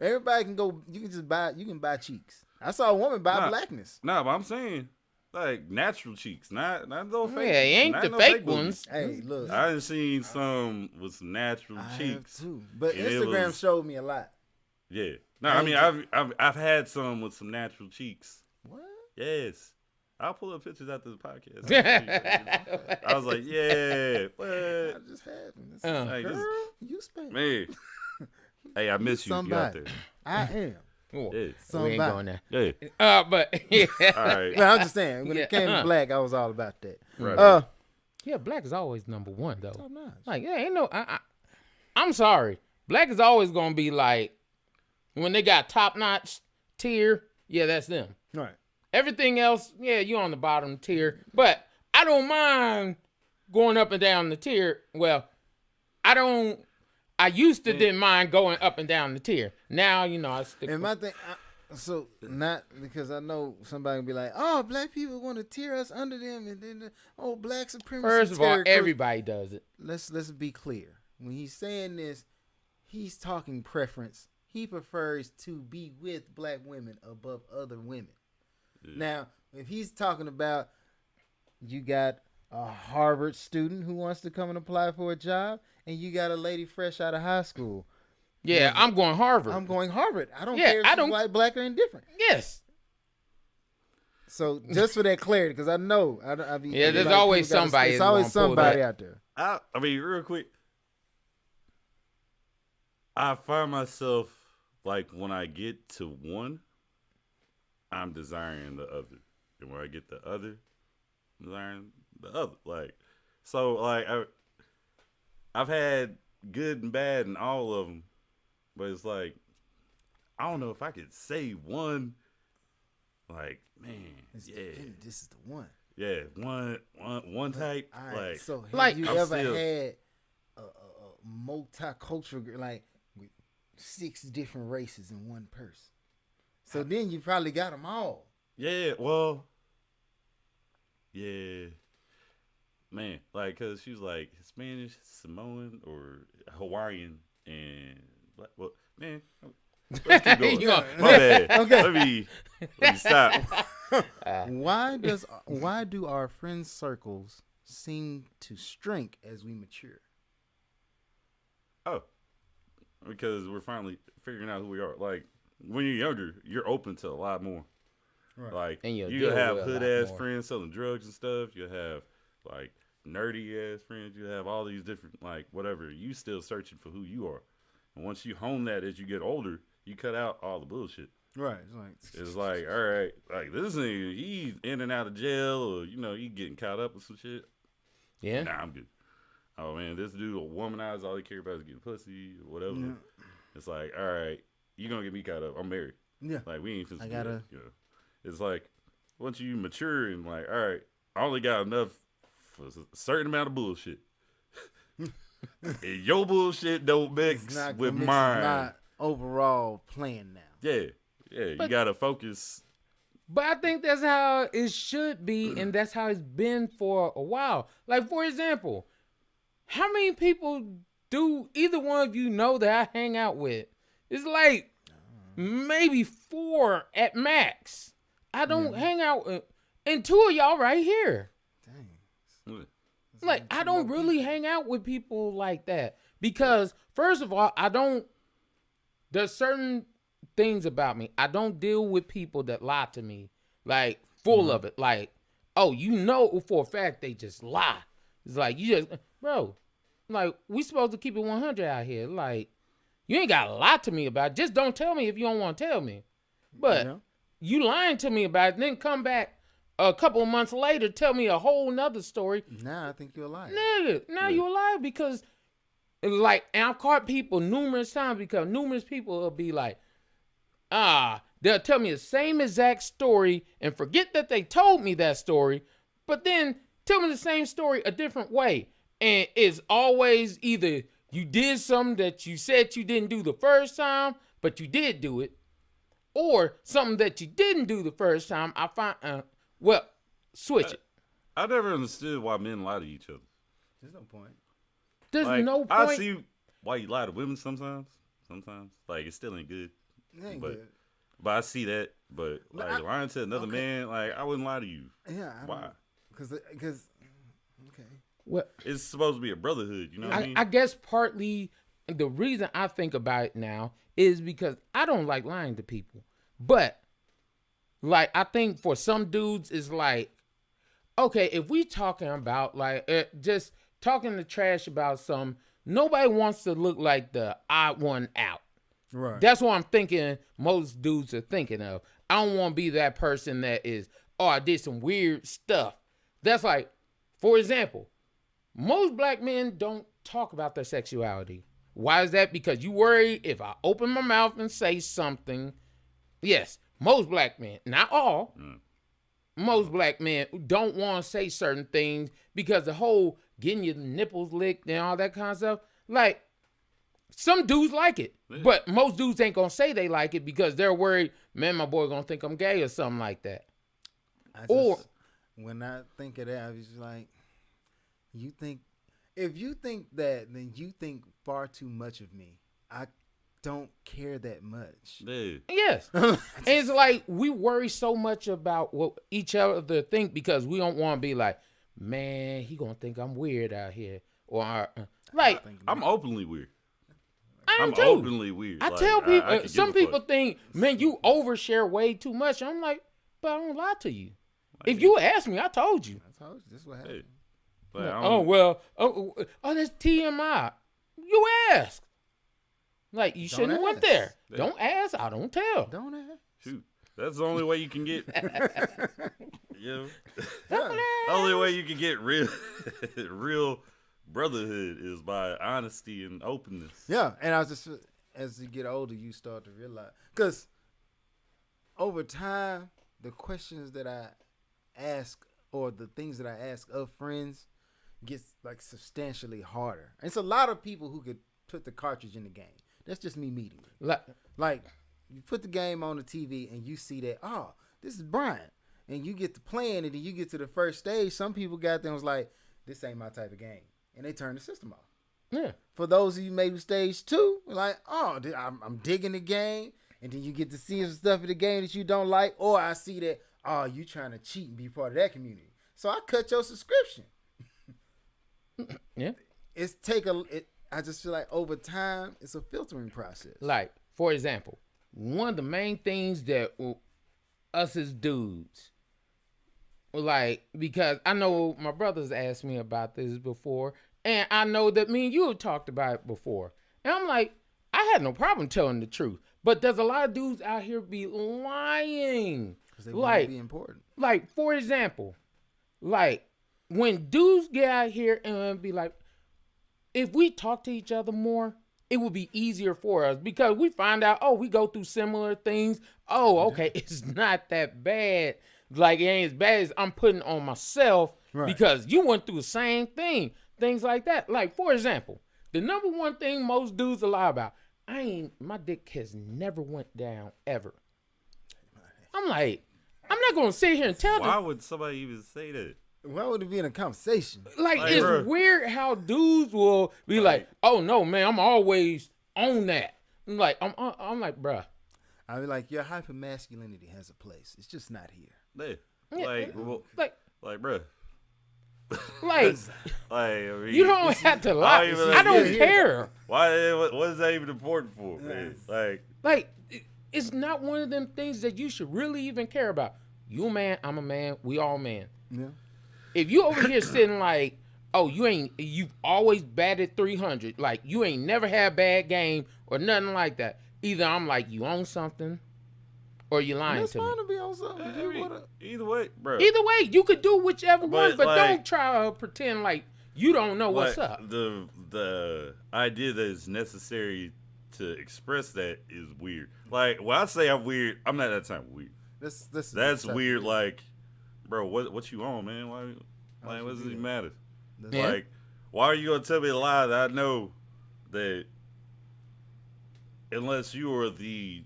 Everybody can go. You can just buy. You can buy cheeks. I saw a woman buy Nah. blackness. Nah, but I'm saying, like, natural cheeks, not no fake. Yeah, ain't not the no fake boobies. ones. Hey, look. I done seen some with some natural I have cheeks. too. But And it Instagram was- showed me a lot. Yeah. No, I I mean ain't I've had some with some natural cheeks. What? Yes. I'll pull up pictures after the podcast. I was like, yeah, I what? just happened. Like, Girl, this- you spent. Man. Hey, I miss you. You out Somebody. there. I am. Yeah. We ain't Somebody. going there. Yeah. But yeah. All right. No, I'm just saying. When Yeah. it came to black, I was all about that. Right. Yeah, black is always number one though. Top notch. Like, yeah, ain't no. I'm sorry. Black is always gonna be like when they got top notch tier. Yeah, that's them. Right. Everything else, yeah, you on the bottom tier. But I don't mind going up and down the tier. Well, I used to didn't mind going up and down the tier. Now, you know, I stick. And my thing, so not because I know somebody will be like, oh, black people want to tear us under them, and then black supremacy. First of all, territory." everybody does it. Let's be clear. When he's saying this, he's talking preference. He prefers to be with black women above other women. Yeah. Now, if he's talking about you got a Harvard student who wants to come and apply for a job, and you got a lady fresh out of high school, Yeah, I'm going Harvard. I'm going Harvard. I don't Yeah, care if I she's don't- white, black, or indifferent. Yes. So just for that clarity, because I know, I be, Yeah, there's like, always people gotta- somebody It's that always wanna pull somebody that. out there. I mean, real quick. I find myself like when I get to one, I'm desiring the other, and when I get the other, I'm desiring the other. Like, so like I've had good and bad in all of them, but it's like I don't know if I could say one. Like, man, It's yeah, definitive. This is the one. Yeah, one type. All right. Like, So have Like, you I'm ever still- had a multicultural like with 6 different races in one person? So then you probably got them all. yeah, well, yeah, man. Like, cause she was like Spanish, Samoan, or Hawaiian, and black. Well, man, let's keep going. You gonna- My bad. Okay. Let me stop. Why do our friend circles seem to shrink as we mature? Oh, because we're finally figuring out who we are. Like, when you're younger, you're open to a lot more. Right. Like, And you'll you deal have with a hood lot ass more. friends selling drugs and stuff. You have like nerdy ass friends. You have all these different like whatever. You still searching for who you are. And once you hone that as you get older, you cut out all the bullshit. Right. It's like, all right, like this nigga, he's in and out of jail, or he getting caught up with some shit. Yeah. Nah, I'm good. Oh man, this dude will womanize. All he care about is getting pussy or whatever. Yeah. It's like, all right, you gonna get me caught up. I'm married. Yeah. Like we ain't finna I do gotta- that, It's like once you mature and like, all right, I only got enough for a certain amount of bullshit. And your bullshit don't mix with mine. Not overall plan now. Yeah, you But- gotta focus. But I think that's how it should be, and that's how it's been for a while. Like, for example, how many people do either one of you know that I hang out with? It's like maybe 4 at max. I don't hang out with, and 2 of y'all right here. Dang. Like, I don't really hang out with people like that because, first of all, there's certain things about me. I don't deal with people that lie to me, like, full of it. Like, oh, you know for a fact they just lie. It's like, bro, like, we supposed to keep it 100 out here. Like, you ain't got to lie to me about it. Just don't tell me if you don't want to tell me. But Yeah. you lying to me about it, then come back a couple of months later, tell me a whole nother story. Now I think you're a liar. Nigga, now you a liar because, like, and I've caught people numerous times because numerous people will be like, they'll tell me the same exact story and forget that they told me that story, but then tell me the same story a different way. And it's always either you did something that you said you didn't do the first time, but you did do it, or something that you didn't do the first time. I find, switch it. I never understood why men lie to each other. There's no point. There's Like, no point. I see why you lie to women sometimes. Like, it still ain't good. It ain't But- good. But I see that. But like I- lying to another okay. man, like I wouldn't lie to you. Yeah. Why? Because okay. Well, It's supposed to be a brotherhood. You know what I mean? I guess partly the reason I think about it now is because I don't like lying to people. But, like, I think for some dudes, it's like, okay, if we talking about, like, just talking the trash about some, nobody wants to look like the odd one out. Right. That's what I'm thinking most dudes are thinking of. I don't want to be that person that is, oh, I did some weird stuff. That's like, for example, most black men don't talk about their sexuality. Why is that? Because you worry if I open my mouth and say something. Yes, most black men, not all, most black men don't want to say certain things because the whole getting your nipples licked and all that kind of stuff. Like, some dudes like it, but most dudes ain't gonna say they like it because they're worried, man, my boy gonna think I'm gay or something like that. Or- when I think of that, I was just like, if you think that, then you think far too much of me. I don't care that much. Yeah. Yes. And it's like we worry so much about what each other think because we don't want to be like, man, he gonna think I'm weird out here. Or like, I'm openly weird. I am I'm too. openly weird. I Like, tell people, I could some give a people fuck. think, man, you overshare way too much. I'm like, but I don't lie to you. If you asked me, I told you. I told you this is what happened. Hey. Like, I Oh, don't- well, that's TMI. You asked. Like, you shouldn't have went ask. there. Yeah. Don't ask, I don't tell. Don't ask. Shoot. That's the only way you can get. Yeah. Yeah. The only way you can get real, real brotherhood is by honesty and openness. Yeah, and I was just, as you get older, you start to realize, because over time, the questions that I ask or the things that I ask of friends gets like substantially harder. And it's a lot of people who could put the cartridge in the game. That's just me meeting you. Like you put the game on the TV and you see that, oh, this is Brian. And you get to playing it and you get to the first stage. Some people got there and was like, this ain't my type of game. And they turn the system off. Yeah. For those of you maybe stage 2, like, oh, I'm digging the game. And then you get to see some stuff in the game that you don't like. Or I see that, oh, you trying to cheat and be part of that community. So I cut your subscription. Yeah. I just feel like over time, it's a filtering process. Like, for example, one of the main things that us as dudes, like, because I know my brothers asked me about this before, and I know that me and you have talked about it before. And I'm like, I had no problem telling the truth. But there's a lot of dudes out here be lying. Because they want to be important. Like, for example, like, when dudes get out here and be like, if we talk to each other more, it would be easier for us because we find out, oh, we go through similar things. Oh, okay, it's not that bad. Like, it ain't as bad as I'm putting on myself because you went through the same thing. Things like that. Like, for example, the number one thing most dudes lie about, my dick has never went down ever. I'm like, I'm not going to sit here and tell them. Why would somebody even say that? Why would it be in a conversation? Like it's weird how dudes will be like, oh no, man, I'm always on that. I'm like, bruh. I mean, like, your hyper masculinity has a place. It's just not here. Yeah. Like, bruh. Like, I mean, you don't have to lie. I don't care. Why? What is that even important for, man? Like, it's not one of them things that you should really even care about. You a man, I'm a man, we all man. Yeah. If you over here sitting like, oh, you've always batted 300, like you ain't never had a bad game or nothing like that. Either I'm like, you own something, or you lying to me. It's fine to be on something. Either way, bro. Either way, you could do whichever one, but don't try to pretend like you don't know what's up. The idea that it's necessary to express that is weird. Like, when I say I'm weird, I'm not that type of weird. That's weird. Like, bro, what you on, man? Why what does it matter? Yeah. Like, why are you gonna tell me a lie that I know that unless you are the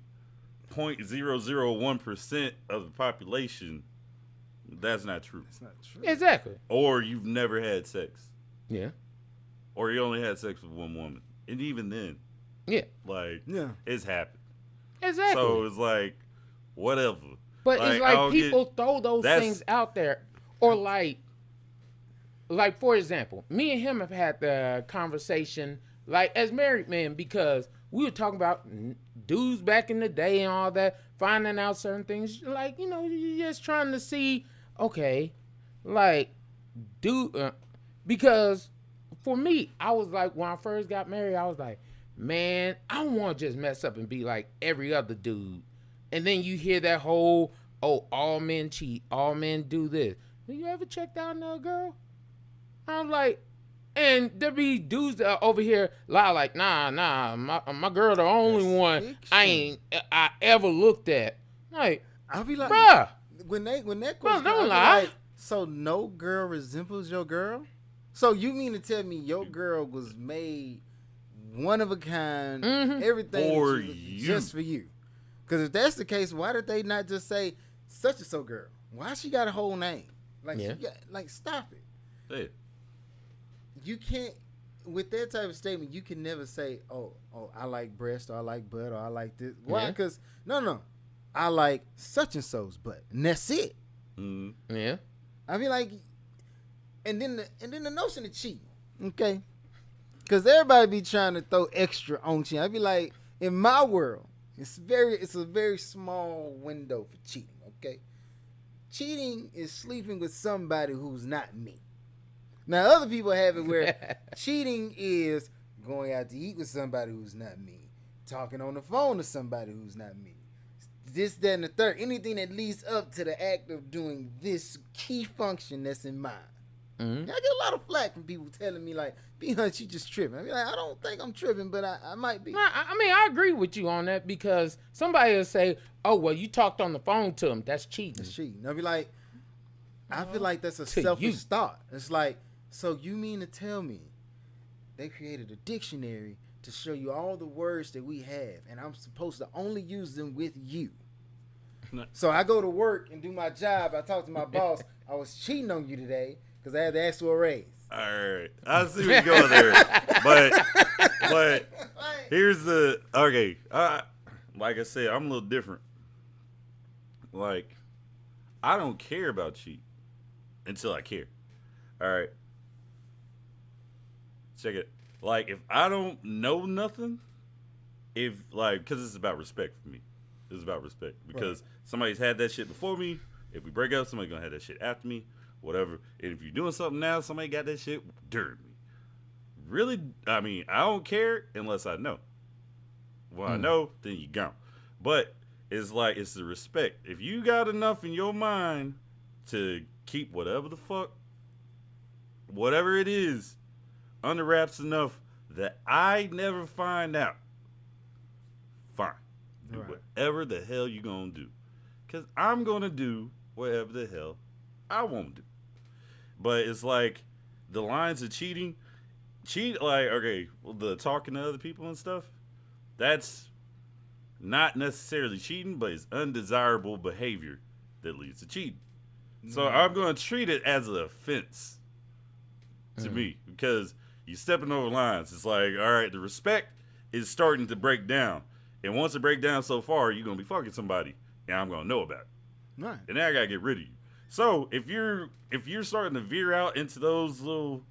0.001% of the population, that's not true. It's not true. Exactly. Or you've never had sex. Yeah. Or you only had sex with one woman. And even then, it's happened. Exactly. So it's like, whatever. But it's like people throw those things out there. Or like, for example, me and him have had the conversation, like, as married men, because we were talking about dudes back in the day and all that, finding out certain things. Like, you're just trying to see, okay, like, because for me, I was like, when I first got married, I was like, man, I don't want to just mess up and be like every other dude. And then you hear that whole, oh, all men cheat, all men do this. Have you ever checked out another girl? I'm like, and there be dudes that are over here lie like, nah, my girl the only one I ever looked at. Like, I'll be like, bruh, when that question, don't lie. Like, so no girl resembles your girl? So you mean to tell me your girl was made one of a kind, everything for just for you? Because if that's the case, why did they not just say such and so girl? Why she got a whole name? Like, stop it. Yeah. You can't, with that type of statement, you can never say, oh, I like breast, or I like butt, or I like this. Why? Because, no. I like such and so's butt. And that's it. Mm-hmm. Yeah. I mean, like, and then the notion of cheating, okay? Because everybody be trying to throw extra on cheating. I be like, in my world, it's a very small window for cheating, okay? Cheating is sleeping with somebody who's not me. Now, other people have it where cheating is going out to eat with somebody who's not me, talking on the phone to somebody who's not me, this, that, and the third. Anything that leads up to the act of doing this key function that's in mind. Mm-hmm. I get a lot of flack from people telling me, like, B-Hunt, you just tripping. I be like, I don't think I'm tripping, but I might be. I mean, I agree with you on that because somebody will say, oh, well, you talked on the phone to him. That's cheating. That's cheating. I'll be like, I feel like that's a To selfish you. thought. It's like, so you mean to tell me they created a dictionary to show you all the words that we have, and I'm supposed to only use them with you? No. So I go to work and do my job. I talk to my boss. I was cheating on you today because I had to ask for a raise. All right, I see where you go there, but here's the okay. Like I said, I'm a little different. Like, I don't care about cheating until I care. All right, check it. Like, if I don't know nothing, because it's about respect for me. It's about respect because somebody's had that shit before me. If we break up, somebody's gonna have that shit after me. Whatever. And if you're doing something now, somebody got that shit during me. Really, I mean, I don't care unless I know. Well, I know, then you gone. But it's like, it's the respect. If you got enough in your mind to keep whatever the fuck, whatever it is, under wraps enough that I never find out, fine. Do whatever the hell you gonna do. Because I'm gonna do whatever the hell I won't do. But it's like the lines of cheating, the talking to other people and stuff, that's not necessarily cheating, but it's undesirable behavior that leads to cheating. So I'm going to treat it as an offense to me because you're stepping over lines. It's like, all right, the respect is starting to break down. And once it breaks down so far, you're going to be fucking somebody and I'm going to know about it. Right. And then I got to get rid of you. So if you're starting to veer out into those little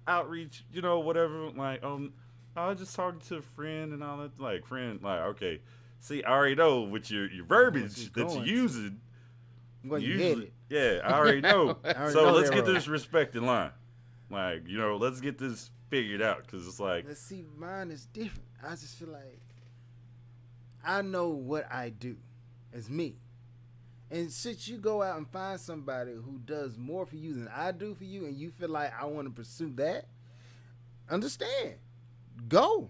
outreach, whatever, like, I was just talking to a friend and all that, like, okay. See, I already know with your verbiage that you're using. Well, you hit it. Yeah, I already know. Know let's that get road. this respect in line. Like, let's get this figured out because it's like. Let's see, mine is different. I just feel like I know what I do as me. And since you go out and find somebody who does more for you than I do for you, and you feel like I want to pursue that, understand. Go.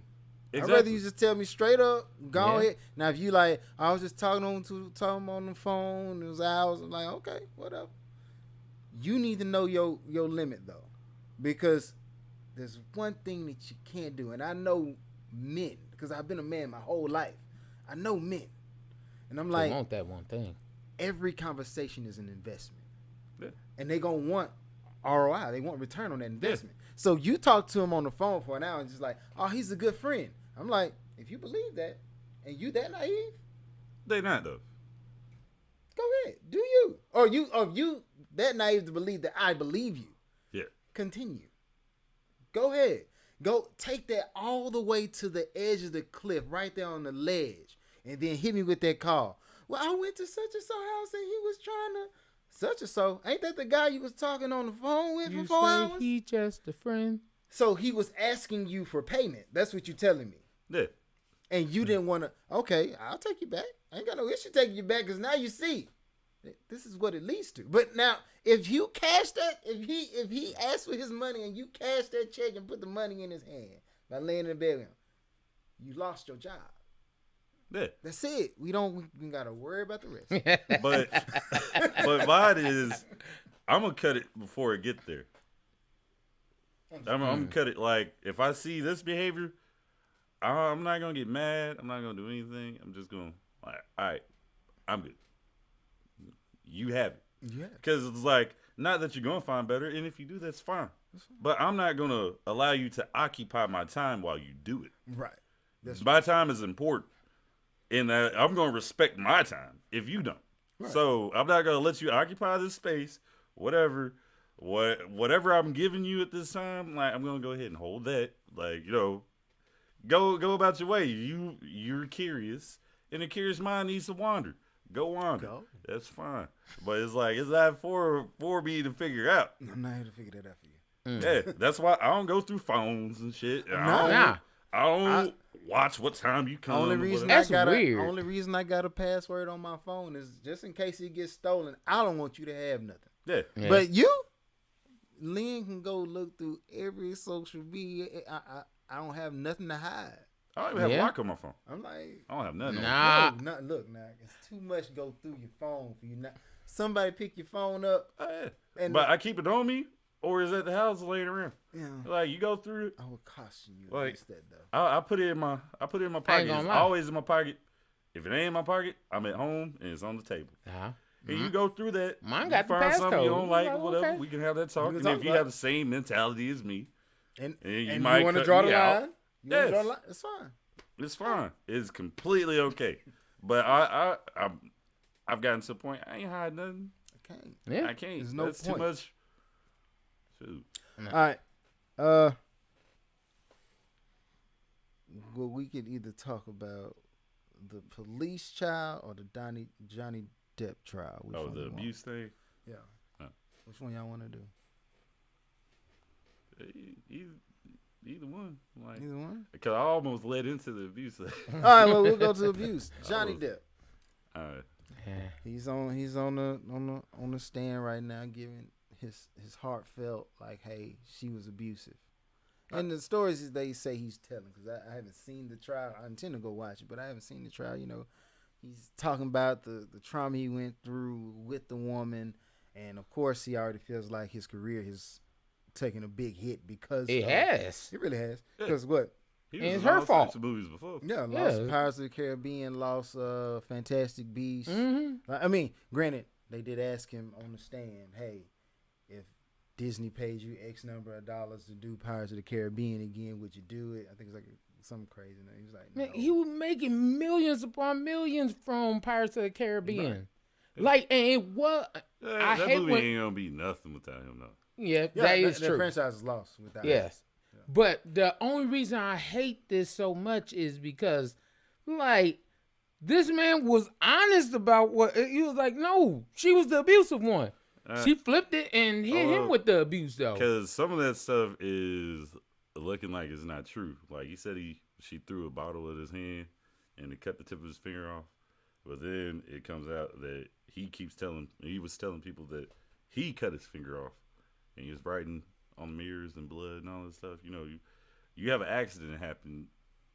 Exactly. I'd rather you just tell me straight up, go ahead. Now, if you like, I was just talking on the phone, it was hours, I'm like, okay, whatever. You need to know your limit, though. Because there's one thing that you can't do, and I know men, because I've been a man my whole life. I know men. And I'm like, I want that one thing. Every conversation is an investment. Yeah. And they going to want ROI. They want return on that investment. Yeah. So you talk to him on the phone for an hour and just like, oh, he's a good friend. I'm like, if you believe that and you that naive, they not though. Go ahead. Do you. Or you that naive to believe that I believe you. Yeah. Continue. Go ahead. Go take that all the way to the edge of the cliff, right there on the ledge. And then hit me with that call. Well, I went to such and so house and he was trying to such and so. Ain't that the guy you was talking on the phone with for 4 hours? He just a friend. So he was asking you for payment. That's what you're telling me. Yeah. And you didn't want to. Okay, I'll take you back. I ain't got no issue taking you back because now you see, this is what it leads to. But now, if you cash that, if he asked for his money and you cash that check and put the money in his hand by laying in bed with him, you lost your job. Yeah. That's it. We gotta worry about the rest. but mine is, I'm gonna cut it before it get there. I'm gonna cut it. Like, if I see this behavior, I'm not gonna get mad. I'm not gonna do anything. I'm just gonna like, all right, I'm good. You have it. Yeah. Because it's like, not that you're gonna find better, and if you do, that's fine. But I'm not gonna allow you to occupy my time while you do it. Right. My time is important. And I'm going to respect my time if you don't. Right. So I'm not going to let you occupy this space, whatever I'm giving you at this time. Like, I'm going to go ahead and hold that. Like, go about your way. You're curious, and a curious mind needs to wander. Go wander. Go. That's fine. But it's like, it's not for me to figure out. I'm not here to figure that out for you. Yeah, that's why I don't go through phones and shit. I don't watch what time you come. Only reason I got a password on my phone is just in case it gets stolen. I don't want you to have nothing. Yeah. But Lynn can go look through every social media. I don't have nothing to hide. I don't even have lock on my phone. I'm like, I don't have nothing. Nah. Look, now it's too much go through your phone for you not. somebody pick your phone up. And but I keep it on me, or is it at the house laying around? Yeah. Like you go through it. I would caution you Like, against that though. I put it in my pocket. It's always in my pocket. If it ain't in my pocket, I'm at home and it's on the table. Uh-huh. And you go through that. Mine got you the find something you passcode. don't like or Like, whatever. okay. We can have that talk. can And talk if you about have the same mentality as me, And you you want to draw the line? You wanna Yes. draw the line? It's fine. it's fine. It's completely okay. But I've gotten to the point I ain't hiding nothing. I can't. Yeah. I can't. There's no That's point. too much. Shoot. All right. Well, we could either talk about the police trial or the Johnny Depp trial. Which Oh, one the you want? abuse thing. Yeah. Huh. Which one y'all want to do? Either one. Like, Either one. because I almost led into the abuse thing. All right. Well, we'll go to abuse. Johnny Depp. All right. He's on the stand right now, giving his heartfelt like, hey, she was abusive. And the stories they say he's telling, because I haven't seen the trial. I intend to go watch it, but I haven't seen the trial. You know, he's talking about the trauma he went through with the woman, and of course, he already feels like his career has taken a big hit because It has. It really has. Yeah. Because what? He And was it's in her all fault. types of movies before. Yeah, lost Yeah. Pirates of the Caribbean, lost Fantastic Beasts. Mm-hmm. I mean, granted, they did ask him on the stand, hey, if Disney pays you X number of dollars to do Pirates of the Caribbean again, would you do it? I think it's like something crazy. He was like, no. Man, he was making millions upon millions from Pirates of the Caribbean. Like, and it was. I That hate movie when. ain't gonna be nothing without him though. Yeah, Yeah, that is the true. franchise is lost without him. Yes. But the only reason I hate this so much is because, like, this man was honest about what he was like. No, she was the abusive one. She flipped it and hit him with the abuse, though. Because some of that stuff is looking like it's not true. Like he said, she threw a bottle at his hand and it cut the tip of his finger off. But then it comes out that he was telling people that he cut his finger off, and he was writing on mirrors and blood and all this stuff. You know, you have an accident happen.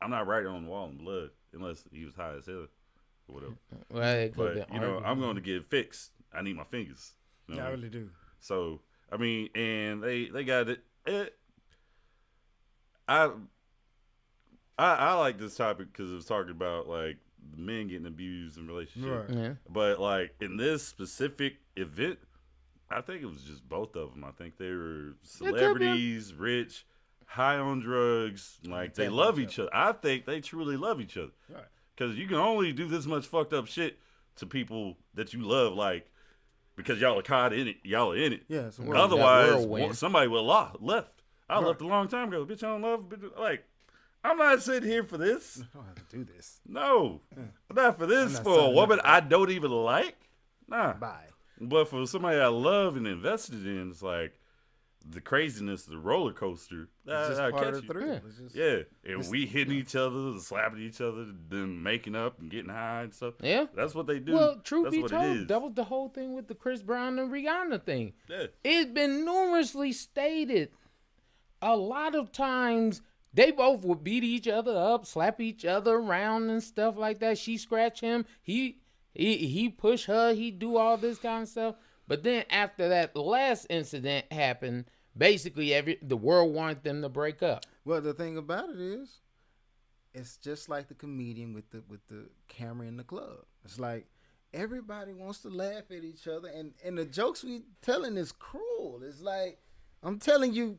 I'm not writing on the wall in blood unless he was high as hell or whatever. Well, it could But be you know, arguable. I'm going to get it fixed. I need my fingers. You know I what I mean? really do. So I mean, and they got it. I like this topic because it was talking about like men getting abused in relationships. Right. Yeah. But like in this specific event, I think it was just both of them. I think they were celebrities, rich, high on drugs. Like they love each other. I think they truly love each other. Right. Because you can only do this much fucked up shit to people that you love, like because y'all are caught in it. Y'all are in it. Yeah. So Otherwise, whirlwind. somebody would have left. I Right. left a long time ago. Bitch, I don't love. Bitch, like, I'm not sitting here for this. I don't have to do this. No, not for this. not For a signing woman up. I don't even like. Nah. Bye. But for somebody I love and invested in, it's like the craziness, the roller coaster. It's just I part catch of the you. thrill. Yeah. It's just, Yeah, and we hitting each other, slapping each other, then making up and getting high and stuff. Yeah. That's what they do. Well, truth That's be what it told, is. that was the whole thing with the Chris Brown and Rihanna thing. Yeah. It's been numerously stated a lot of times they both would beat each other up, slap each other around and stuff like that. She scratch him. He push her. He do all this kind of stuff. But then after that last incident happened, basically the world wanted them to break up. Well, the thing about it is, it's just like the comedian with the camera in the club. It's like everybody wants to laugh at each other, and the jokes we telling is cruel. It's like I'm telling you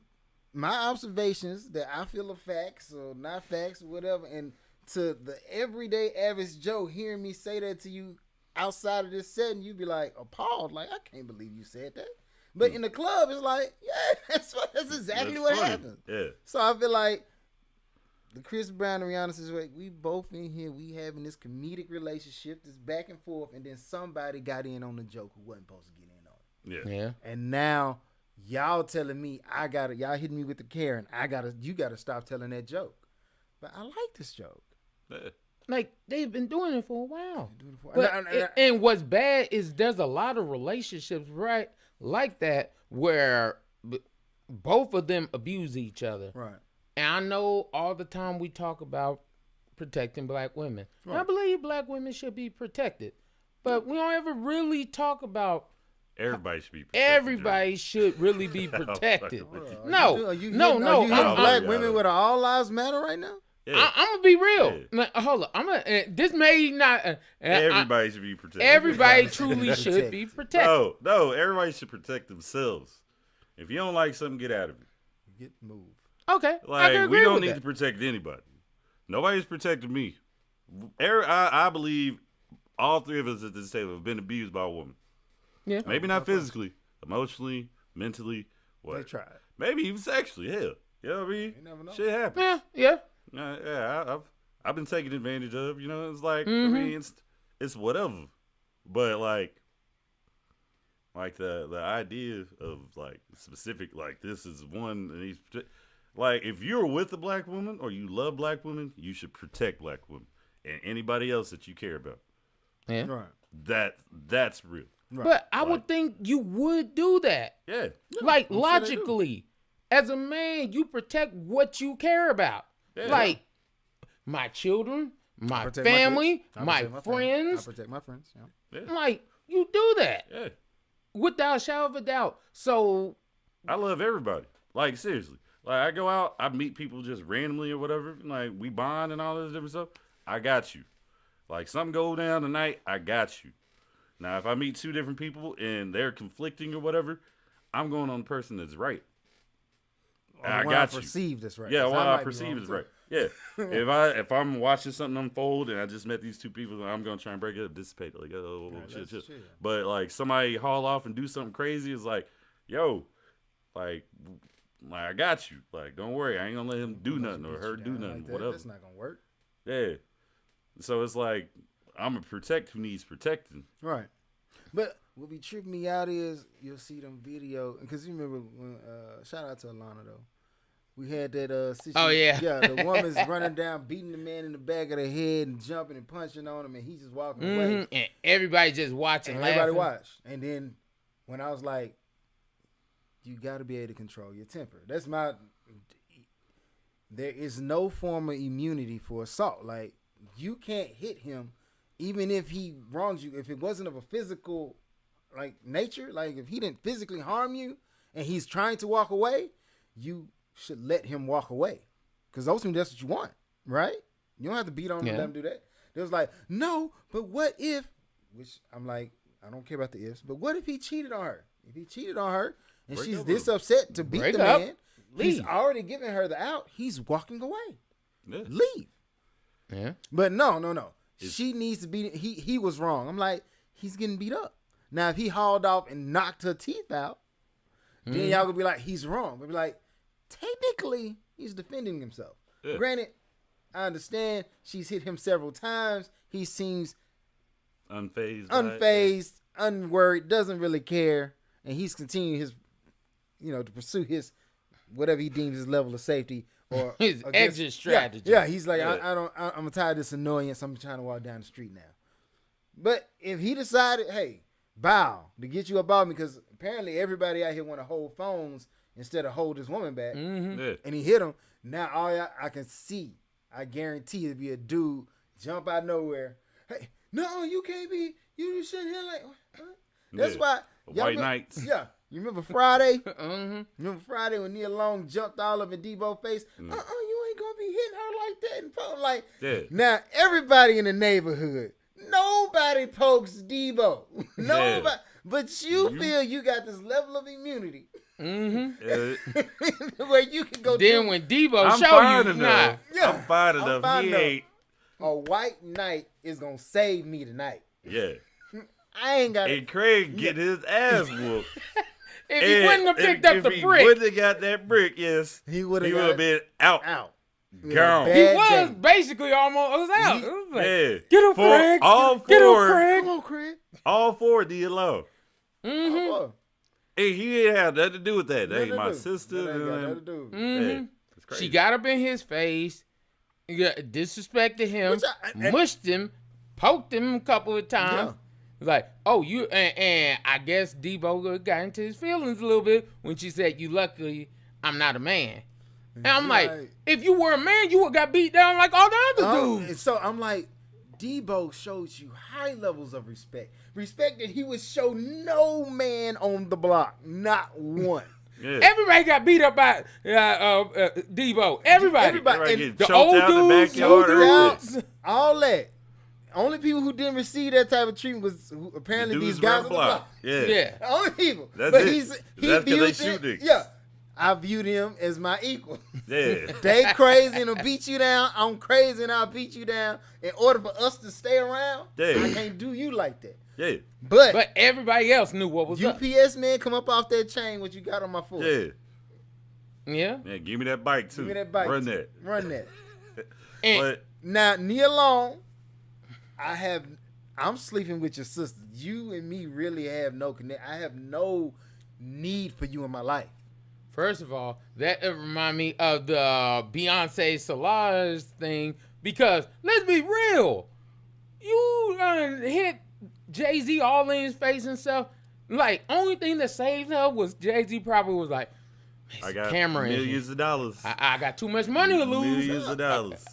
my observations that I feel are facts or not facts or whatever, and to the everyday average Joe hearing me say that to you outside of this setting, you'd be like appalled, like I can't believe you said that. But in the club, it's like, yeah, that's exactly That's what funny. happened. Yeah. So I feel like the Chris Brown and Rihanna situation, we both in here, we having this comedic relationship, this back and forth, and then somebody got in on the joke who wasn't supposed to get in on it. Yeah. Yeah. And now y'all telling me y'all hitting me with the Karen, you gotta stop telling that joke. But I like this joke. Yeah. Like they've been doing it for a while. Doing it for- But, and- and what's bad is there's a lot of relationships right like that where both of them abuse each other. Right. And I know all the time we talk about protecting black women. And I Right. believe black women should be protected. But we don't ever really talk about Everybody should be protected. everybody should really be protected. No, Are you no, hitting- no. Are you hitting I'm- black I'm- women with an all lives matter right now? Yeah. I'm gonna be real. Yeah. Like, hold on. This may not. Everybody should be protected. Everybody truly should be protected. No, everybody should protect themselves. If you don't like something, get out of it. Get moved. Okay, I Like, can agree we don't with need that. to protect anybody. Nobody's protecting me. I believe all three of us at this table have been abused by a woman. Yeah. Maybe not physically, emotionally, mentally, what? They tried. Maybe even sexually. Hell, you know what I mean? You never know. Shit happens. Yeah. I've been taken advantage of. You know, it's like I Mm-hmm. mean, it's whatever. But like the idea of like specific, like this is one and he's like if you're with a black woman or you love black women, you should protect black women and anybody else that you care about. Yeah. Right. That's real. Right. But I would think you would do that. Yeah. Like I'm sure they do. logically, as a man, you protect what you care about. Yeah. Like my children, my Protect family, kids. I my protect family. I friends. protect my friends. Yeah. Yeah. Like you do that Yeah. without a shadow of a doubt. So I love everybody. Like seriously. Like I go out, I meet people just randomly or whatever. Like we bond and all this different stuff. I got you. Like something go down tonight, I got you. Now if I meet two different people and they're conflicting or whatever, I'm going on the person that's right. Or I the one got I you. perceived that's right. Yeah, 'Cause what I might be perceive wrong, is too. right. Yeah. if I'm watching something unfold and I just met these two people, I'm gonna try and break it up, dissipate it. Like, oh Yeah, shit, that's shit. shit. But like somebody haul off and do something crazy is like, yo, like I got you. Like, don't worry, I ain't gonna let him do nothing or her do Down nothing, like that, whatever. That's not gonna work. Yeah. So it's like I'm gonna protect who needs protecting. Right. But what be tripping me out is you'll see them video because you remember when shout out to Alana though. We had that situation. Oh, yeah. Yeah, the woman's running down, beating the man in the back of the head and jumping and punching on him and he's just walking away. and everybody just watching, And laughing. everybody watched. And then when I was like, you gotta be able to control your temper. That's my there is no form of immunity for assault. Like you can't hit him even if he wrongs you. If it wasn't of a physical like nature, like if he didn't physically harm you and he's trying to walk away, you should let him walk away. Because ultimately that's what you want, right? You don't have to beat on him and let him do that. They was like, no, but what if, which I'm like, I don't care about the ifs, but what if he cheated on her? If he cheated on her and Break she's up this with him. upset to beat Break the up. man, Leave. he's already giving her the out. He's walking away. Yeah. Leave. Yeah. But no. She needs to be, he was wrong. I'm like, he's getting beat up. Now, if he hauled off and knocked her teeth out, then y'all would be like, he's wrong. But be like, technically, he's defending himself. Yeah. Granted, I understand she's hit him several times. He seems Unfazed. by it. unfazed, unworried, doesn't really care. And he's continuing his, to pursue his, whatever he deems his level of safety. Or His against- exit strategy. Yeah, he's like, Yeah. I'm tired of this annoyance. I'm trying to walk down the street now. But if he decided, hey, bow to get you up on me, because apparently everybody out here want to hold phones instead of hold this woman back, Yeah. and he hit him. Now all I can see, I guarantee it'd be a dude jump out of nowhere. Hey, no, you can't be. You shouldn't hit like. What? That's Yeah. why. The y'all White remember- Knights. Yeah, you remember Friday? Mm-hmm. Remember Friday when Nia Long jumped all over Debo's face? You ain't gonna be hitting her like that. And like, Yeah. now everybody in the neighborhood, nobody pokes Debo. Nobody, but you feel you got this level of immunity Mm-hmm. where you can go. Then do when Debo I'm show fine you, enough. Yeah. I'm fine I'm enough. fine He enough. ain't. a white knight is gonna save me tonight. Yeah. I ain't got. And Craig get his ass whooped. if he wouldn't have picked up if the he brick, wouldn't have got that brick, yes, He would've got have been out. out. Gone. he Bad was day. basically almost out. It was like, Yeah. get him, For Craig. all Get him, four, Craig. Come on, Craig. all four did low. Mm-hmm. Oh, Hey, he didn't have nothing to do with that. That ain't nothing my to do. sister. That ain't got and- nothing to do. Mm-hmm. Yeah, it's crazy. She got up in his face, disrespected him, Which I- mushed him, poked him a couple of times. Like, oh, you and I guess Debo got into his feelings a little bit when she said, "You lucky I'm not a man." And I'm like, Right. if you were a man, you would got beat down like all the other dudes. So I'm like, Debo showed you high levels of respect. Respect that he would show no man on the block. Not one. Yeah. Everybody got beat up by Debo. Everybody. Everybody and get the choked old out in the dudes, backyard. young everything. dudes. All that. Only people who didn't receive that type of treatment was apparently The these dudes guys around on the block. Yeah. Yeah. Only people. That's but it. he That's 'cause they viewed shoot it. niggas. Yeah. I viewed him as my equal. Yeah. They crazy and will beat you down. I'm crazy and I'll beat you down. In order for us to stay around, Yeah. I can't do you like that. Yeah. But everybody else knew what was up. UPS man, come up off that chain. What you got on my foot? Yeah. Yeah. Yeah. Give me that bike too. Give me that bike. Run that. Run that. And But Now, Nia Long, I'm sleeping with your sister. You and me really have no connect. I have no need for you in my life. first of all, that remind me of the Beyonce Solange thing because let's be real, you hit Jay-Z all in his face and stuff. Like only thing that saved her was Jay-Z probably was like, I got camera in millions of dollars. I got too much money to lose. Millions of dollars.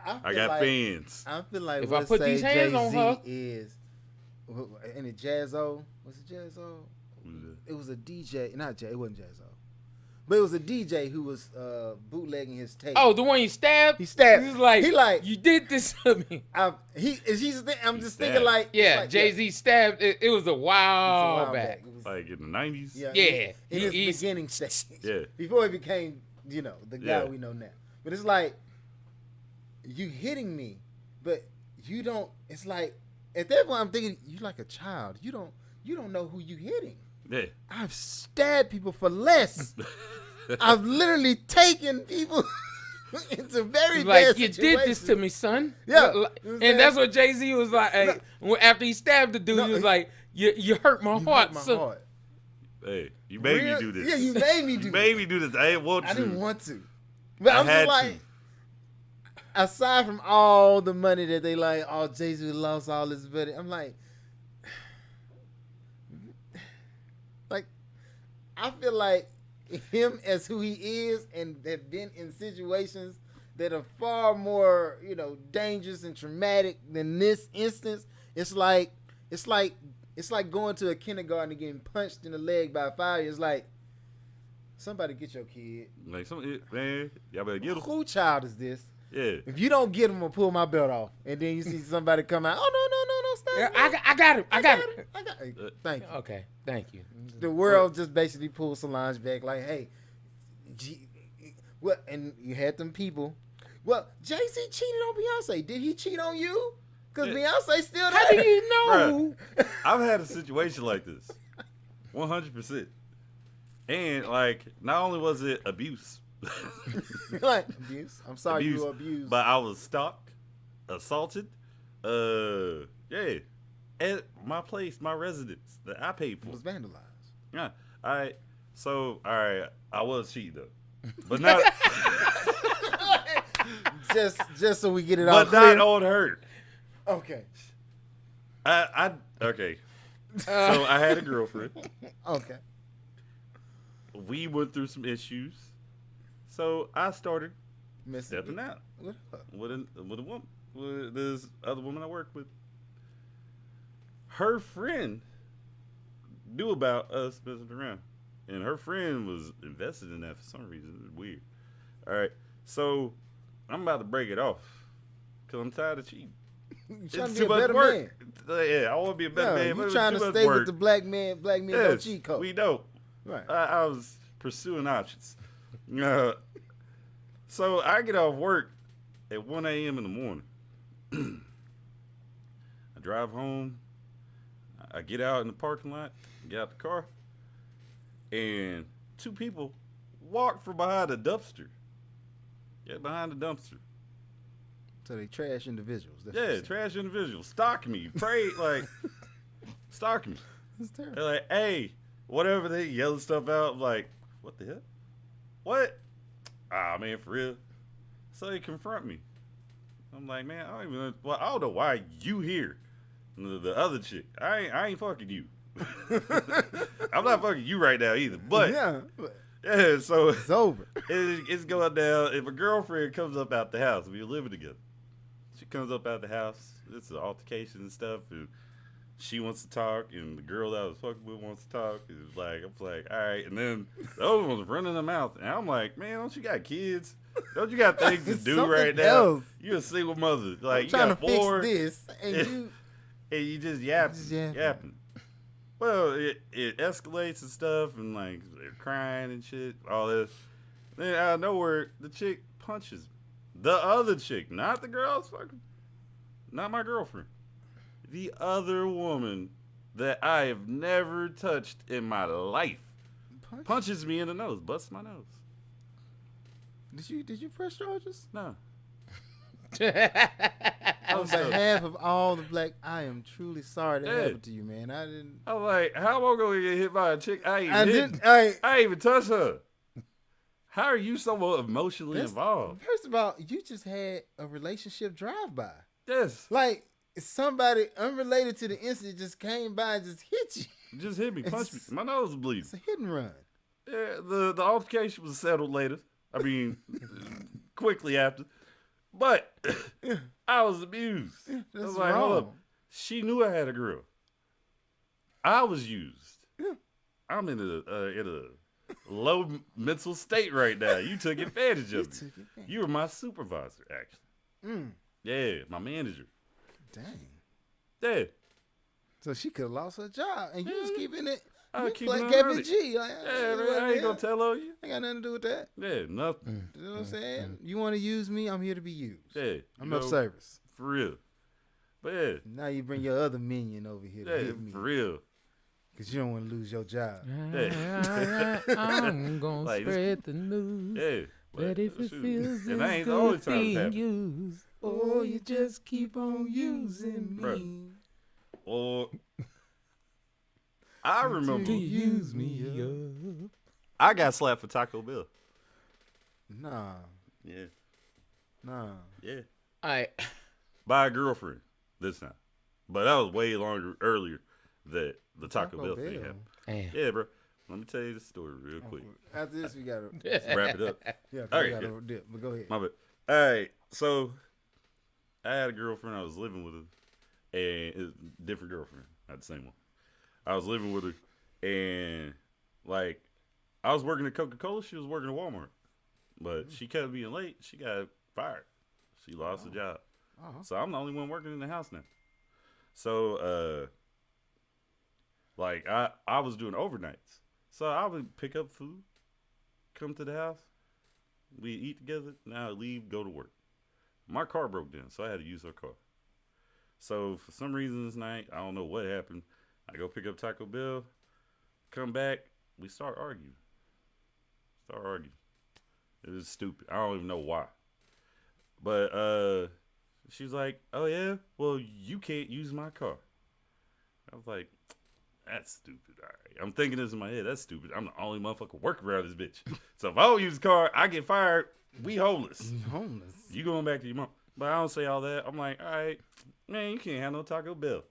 I feel got like, fans. I feel like If I let's put say these hands on Jay-Z her- is in the Jazzo. Was it Jazzo? It was a DJ, not Jay. It wasn't Jazzo, but it was a DJ who was bootlegging his tape. Oh, the one you stabbed? He stabbed. He was like, He like- you did this to me. I'm just thinking like Yeah, like, Jay-Z stabbed. It was a it's a while back. It was, Like in the 90s. yeah, Yeah, in his he's- beginning stage. Yeah. Before he became, the guy Yeah. we know now. But it's like you hitting me, but you don't. It's like at that point I'm thinking you like a child. You don't know who you hitting. Yeah. I've stabbed people for less. I've literally taken people into very He's bad like, you did this to situations. me, son. Yeah. And that's what Jay-Z was like. Hey, after he stabbed the dude, No, he was he- like, you hurt my You heart, hurt my son. heart. Hey, you made Real- me do this. Yeah, you made me do You this. made me do this. I didn't want I to. didn't want to. But I I'm had just like, aside from all the money that they like, oh, Jay-Z lost all his money. I'm like, I feel like him as who he is and have been in situations that are far more, dangerous and traumatic than this instance. It's like going to a kindergarten and getting punched in the leg by a fire. It's like, somebody get your kid. Like, man, y'all better get him. Who child is this? Yeah. If you don't get him, I'm gonna pull my belt off. And then you see somebody come out. Oh no, stop. Yeah, I got him. I got him. Hey, thank you. Okay, thank you. The world just basically pulled Solange back. Like, hey, what? And you had them people. Well, Jay-Z cheated on Beyonce. Did he cheat on you? Because Yeah. Beyonce still there. How do you know? I've had a situation like this. 100%. And, like, not only was it abuse, Like, abuse. I'm sorry abuse, you were abused. but I was stalked, assaulted, yeah, at my place, my residence that I paid It for. was vandalized. Yeah, I was cheating though, but not, just so we get it all but clear. not on her. Okay. Okay. So I had a girlfriend. Okay. We went through some issues, so I started Missing stepping out What up? with a woman, with this other woman I work with. Her friend knew about us messing around, and her friend was invested in that for some reason. It's weird. All right, so I'm about to break it off because I'm tired of cheating. You trying It's to too be a much better work. man. Yeah, I want to be a better man. but You it's trying too to much stay work. with the black man don't Yes, cheat code. we don't. Right. I was pursuing options. So I get off work at 1 a.m. in the morning. I drive home. I get out in the parking lot, get out the car, and two people walk from behind a dumpster. Get behind the dumpster. So they trash individuals. That's what Yeah, you're saying. trash individuals. Stalk me. Pray, like, stalk me. That's terrible. They're like, hey, whatever, they yelling stuff out. I'm like, what the hell? What? Ah, man, for real. So they confront me. I'm like, man, I don't know why you here. The other chick, I ain't fucking you. I'm not fucking you right now either. But yeah, so it's over. it's going down. If a girlfriend comes up out the house, we're living together. She comes up out the house. It's an altercation and stuff, and she wants to talk, and the girl that I was fucking with wants to talk. It's like, I'm like, all right. And then the other one's running her mouth, and I'm like, man, don't you got kids? Don't you got things to do Something right now? else. You're a single mother. Like, I'm you trying got to 4. fix this, and you. And you just yapping. Well, it escalates and stuff, and like they're crying and shit, all this. Then out of nowhere, the chick punches the other chick, not the girl's fucking, not my girlfriend, the other woman that I have never touched in my life. Punches me in the nose, busts my nose. Did you press charges? No. On behalf of all the black, I am truly sorry that Yeah. happened to you, man. I didn't. I'm like, how am I gonna get hit by a chick? I I ain't didn't. even touch her. How are you so emotionally involved? First of all, you just had a relationship drive-by. Yes. Like somebody unrelated to the incident just came by and just hit you. Just hit me, punched me. My nose is bleeding. It's a hit and run. Yeah, the altercation was settled later. I mean, quickly after. But I was abused. I That's was like, hold up. wrong. She knew I had a girl. I was used. Yeah. I'm in a low mental state right now. You took advantage of me. took advantage. You were my supervisor, actually. Mm, Yeah, my manager. dang. Yeah. So she could have lost her job, and you was keeping it. I You keep like it Kevin running. G. Like, Yeah, man, I ain't gonna tell on you. Ain't got nothing to do with that. Yeah, nothing. You know what I'm saying? You want to use me? I'm here to be used. Yeah. I'm you of know, service. For real. But yeah. Now you bring your other minion over here to Yeah, hit me for real. because you don't want to lose your job. I'm gonna Like, this- spread the news. Yeah. But if it shoot. feels And as that ain't the only good time it's being happened. used, oh, you just keep on using me. Bruh. Or I remember To use me up. I got slapped for Taco Bell. Nah, Yeah. nah. Yeah. I By a girlfriend this time. But that was way earlier that the Taco Bell thing happened. Damn. Yeah, bro. Let me tell you the story real quick. After this, we gotta Wrap it up. yeah, All we right, gotta dip. But go ahead. My bad. All right. So I had a girlfriend. I was living with her. And it's a different girlfriend. Not the same one. I was living with her. And, like, I was working at Coca-Cola. She was working at Walmart. But she kept being late. She got fired. She lost her job. Uh-huh. So I'm the only one working in the house now. So, like, I was doing overnights. So I would pick up food, come to the house, we eat together, now I leave, go to work. My car broke down, so I had to use her car. So for some reason this night, I don't know what happened, I go pick up Taco Bell, come back, we start arguing. It was stupid. I don't even know why. But she's like, oh yeah, well you can't use my car. I was like, that's stupid. All right. I'm thinking this in my head. That's stupid. I'm the only motherfucker working around this bitch. So if I don't use the car, I get fired. We homeless. Homeless. You going back to your mom. But I don't say all that. I'm like, all right, man, you can't have no Taco Bell.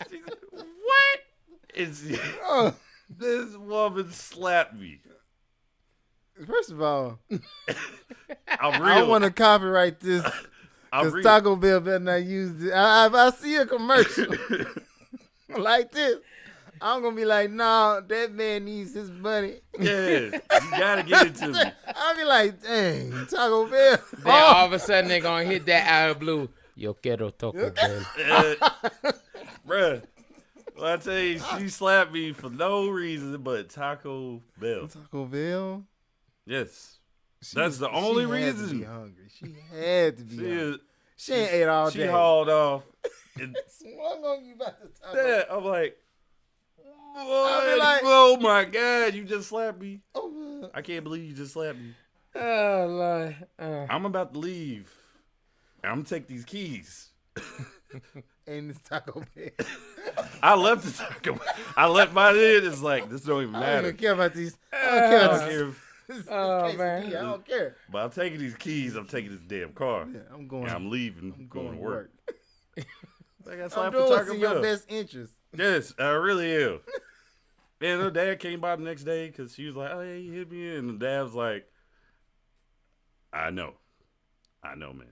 She's what? It's, Oh, this woman slapped me. first of all, I'm I don't real. want to copyright this I'm because real. Taco Bell better not use it. If I see a commercial like this, I'm gonna be like, nah, that man needs his money. Yeah, you gotta get it to me. I'll be like, dang, Taco Bell. Then all of a sudden they're gonna hit that out of blue. Yo quiero Taco Bell. Bruh, well, I tell you, she slapped me for no reason but Taco Bell. Taco Bell. Yes. That's the only she had to reason. be hungry. She had to be She, hungry. She ain't ate all she day. hauled off. And How long you about to talk that, I'm like, I'll be what? like- Oh my God, you just slapped me. about? I can't believe you just slapped me. Oh Lord. I'm about to leave. I'm gonna take these keys. And it's Taco Bell. I left the Taco. I left mine in. It's like, this don't even I don't matter. even care about these. I don't care I about don't this. care if- Oh, This man. quesadilla, I don't care. But I'm taking these keys. I'm taking this damn car. Yeah, I'm going. And I'm leaving. I'm going to work. I got I'm slapped doing for what's Taco in your Bell. best interest. Yes, I really am. And her dad came by the next day because she was like, oh, yeah, you hit me. And the dad was like, I know. I know, man.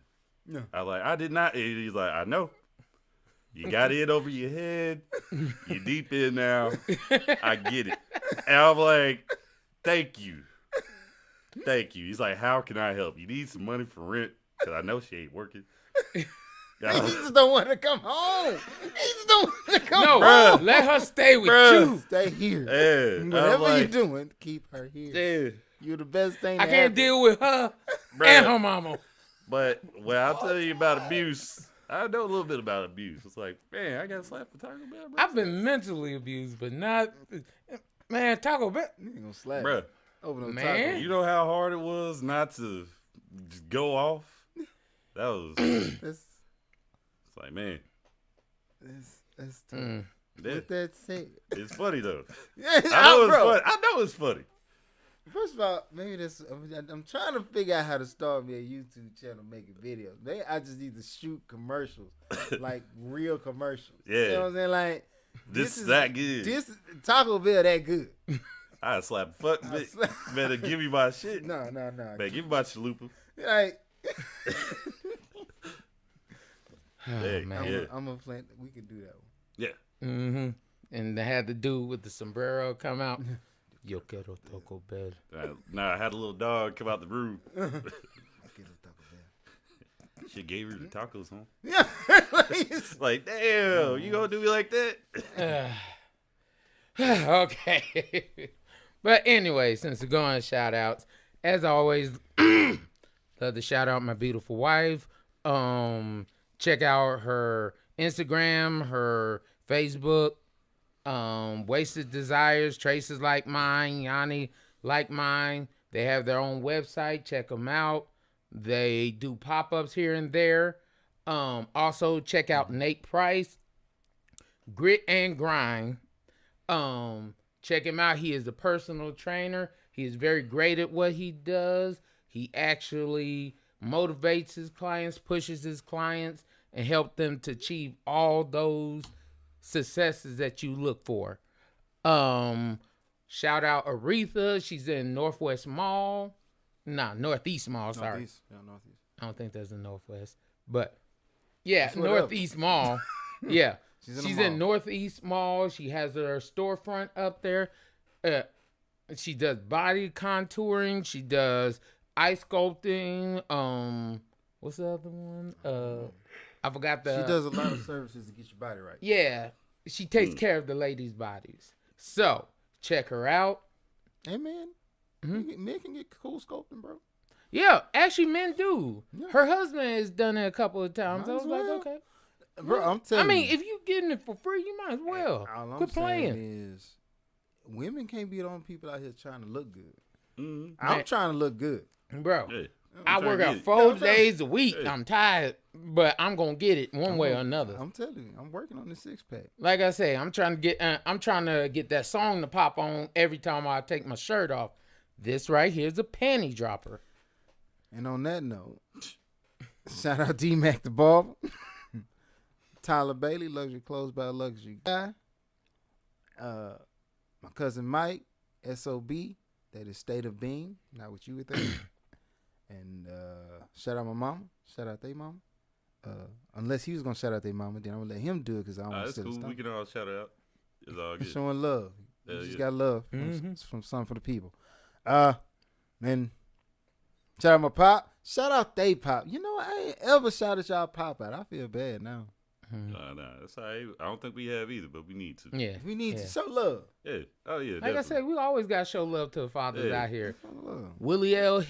No. I was like, I did not. He's like, I know. You got it over your head. You deep in now. I get it. And I'm like, thank you. Thank you. He's like, how can I help? You need some money for rent? Because I know she ain't working. He just don't want to come home. He just don't want to come No, home. let her stay with Bruh. you. Stay here. Yeah. Whatever I'm you're like, doing, keep her here. yeah. You're the best thing. I to can't happen. deal with her Bruh. and her mama. But when I tell you about abuse, I know a little bit about abuse. It's like, man, I got slapped for Taco Bell, bro. I've been mentally abused, but not, man, Taco Bell. You ain't gonna slap. Bruh, Over no Man. you know how hard it was not to just go off? That was, it's That's like, man, tough. Mm. With that said, it's funny though. yeah, I know it's bro. funny. I know it's funny. First of all, maybe that's. I'm trying to figure out how to start me a YouTube channel making videos. Maybe I just need to shoot commercials, like real commercials. Yeah. You know what I'm saying? Like This is that good. This Taco Bell that good. I slap fuck. Better give me my shit. No. Man, give me my chalupa. Like, Hey, man. yeah. I'm gonna plan. We could do that one. Yeah. Mm-hmm. And they had the dude with the sombrero come out. Yo quiero Taco Bell. Nah, I had a little dog come out the room. Get a Taco Bell. She gave her the tacos, huh? Yeah. Like, damn, you gonna do me like that? Okay. But anyway, since we're going shout outs, as always, love to shout out my beautiful wife. Check out her Instagram, her Facebook, Wasted Desires, Traces Like Mine, Yanni Like Mine. They have their own website. Check them out. They do pop-ups here and there. Also check out Nate Price, Grit and Grind. Check him out. He is a personal trainer. He is very great at what he does. He actually motivates his clients, pushes his clients, and help them to achieve all those successes that you look for. Shout out Aretha. She's in Northwest Mall. Northeast Mall, sorry. Northeast. Yeah, Northeast. I don't think there's a Northwest. But yeah, That's whatever. Northeast Mall. Yeah. She's in in Northeast Mall. She has her storefront up there. She does body contouring. She does eye sculpting. What's the other one? I forgot the. She does a lot of services to get your body right. Yeah, she takes care of the ladies' bodies. So check her out. Hey man, men can get cool sculpting, bro. Yeah, actually, men do. Yeah. Her husband has done it a couple of times. Might I was as like, well. okay. Bro, I'm telling I mean, you. if you getting it for free, you might as well. All I'm Quit playing. saying is, women can't be the only people out here trying to look good. Mm-hmm. I'm Man. trying to look good. Bro, Hey, I I'm work trying out to get 4 I'm days a week. Hey. I'm tired, but I'm gonna get it one way or another. I'm telling you, I'm working on the 6-pack. Like I say, I'm trying to get that song to pop on every time I take my shirt off. This right here is a panty dropper. And on that note, shout out D-Mac the Barber, Tyler Bailey, Luxury Clothes by a Luxury Guy, my cousin Mike, S4P, that is State of Being, not what you would think. And shout out my mama, shout out they mama. Unless he was gonna shout out their mama, then I'm gonna let him do it because I don't want to That's sit cool. his We can all shout it out. It's all good. showing love. You Hell just yeah. got love Mhm. from some for the people. Then shout out my pop. Shout out they pop. You know, I ain't ever shouted y'all pop out. I feel bad now. Nah, that's all right. I don't think we have either, but we need to. Yeah. We need Yeah. to show love. Yeah. Oh, yeah. Like I definitely. said, we always got to show love to the fathers Yeah. out here. Show love. Willie L. hit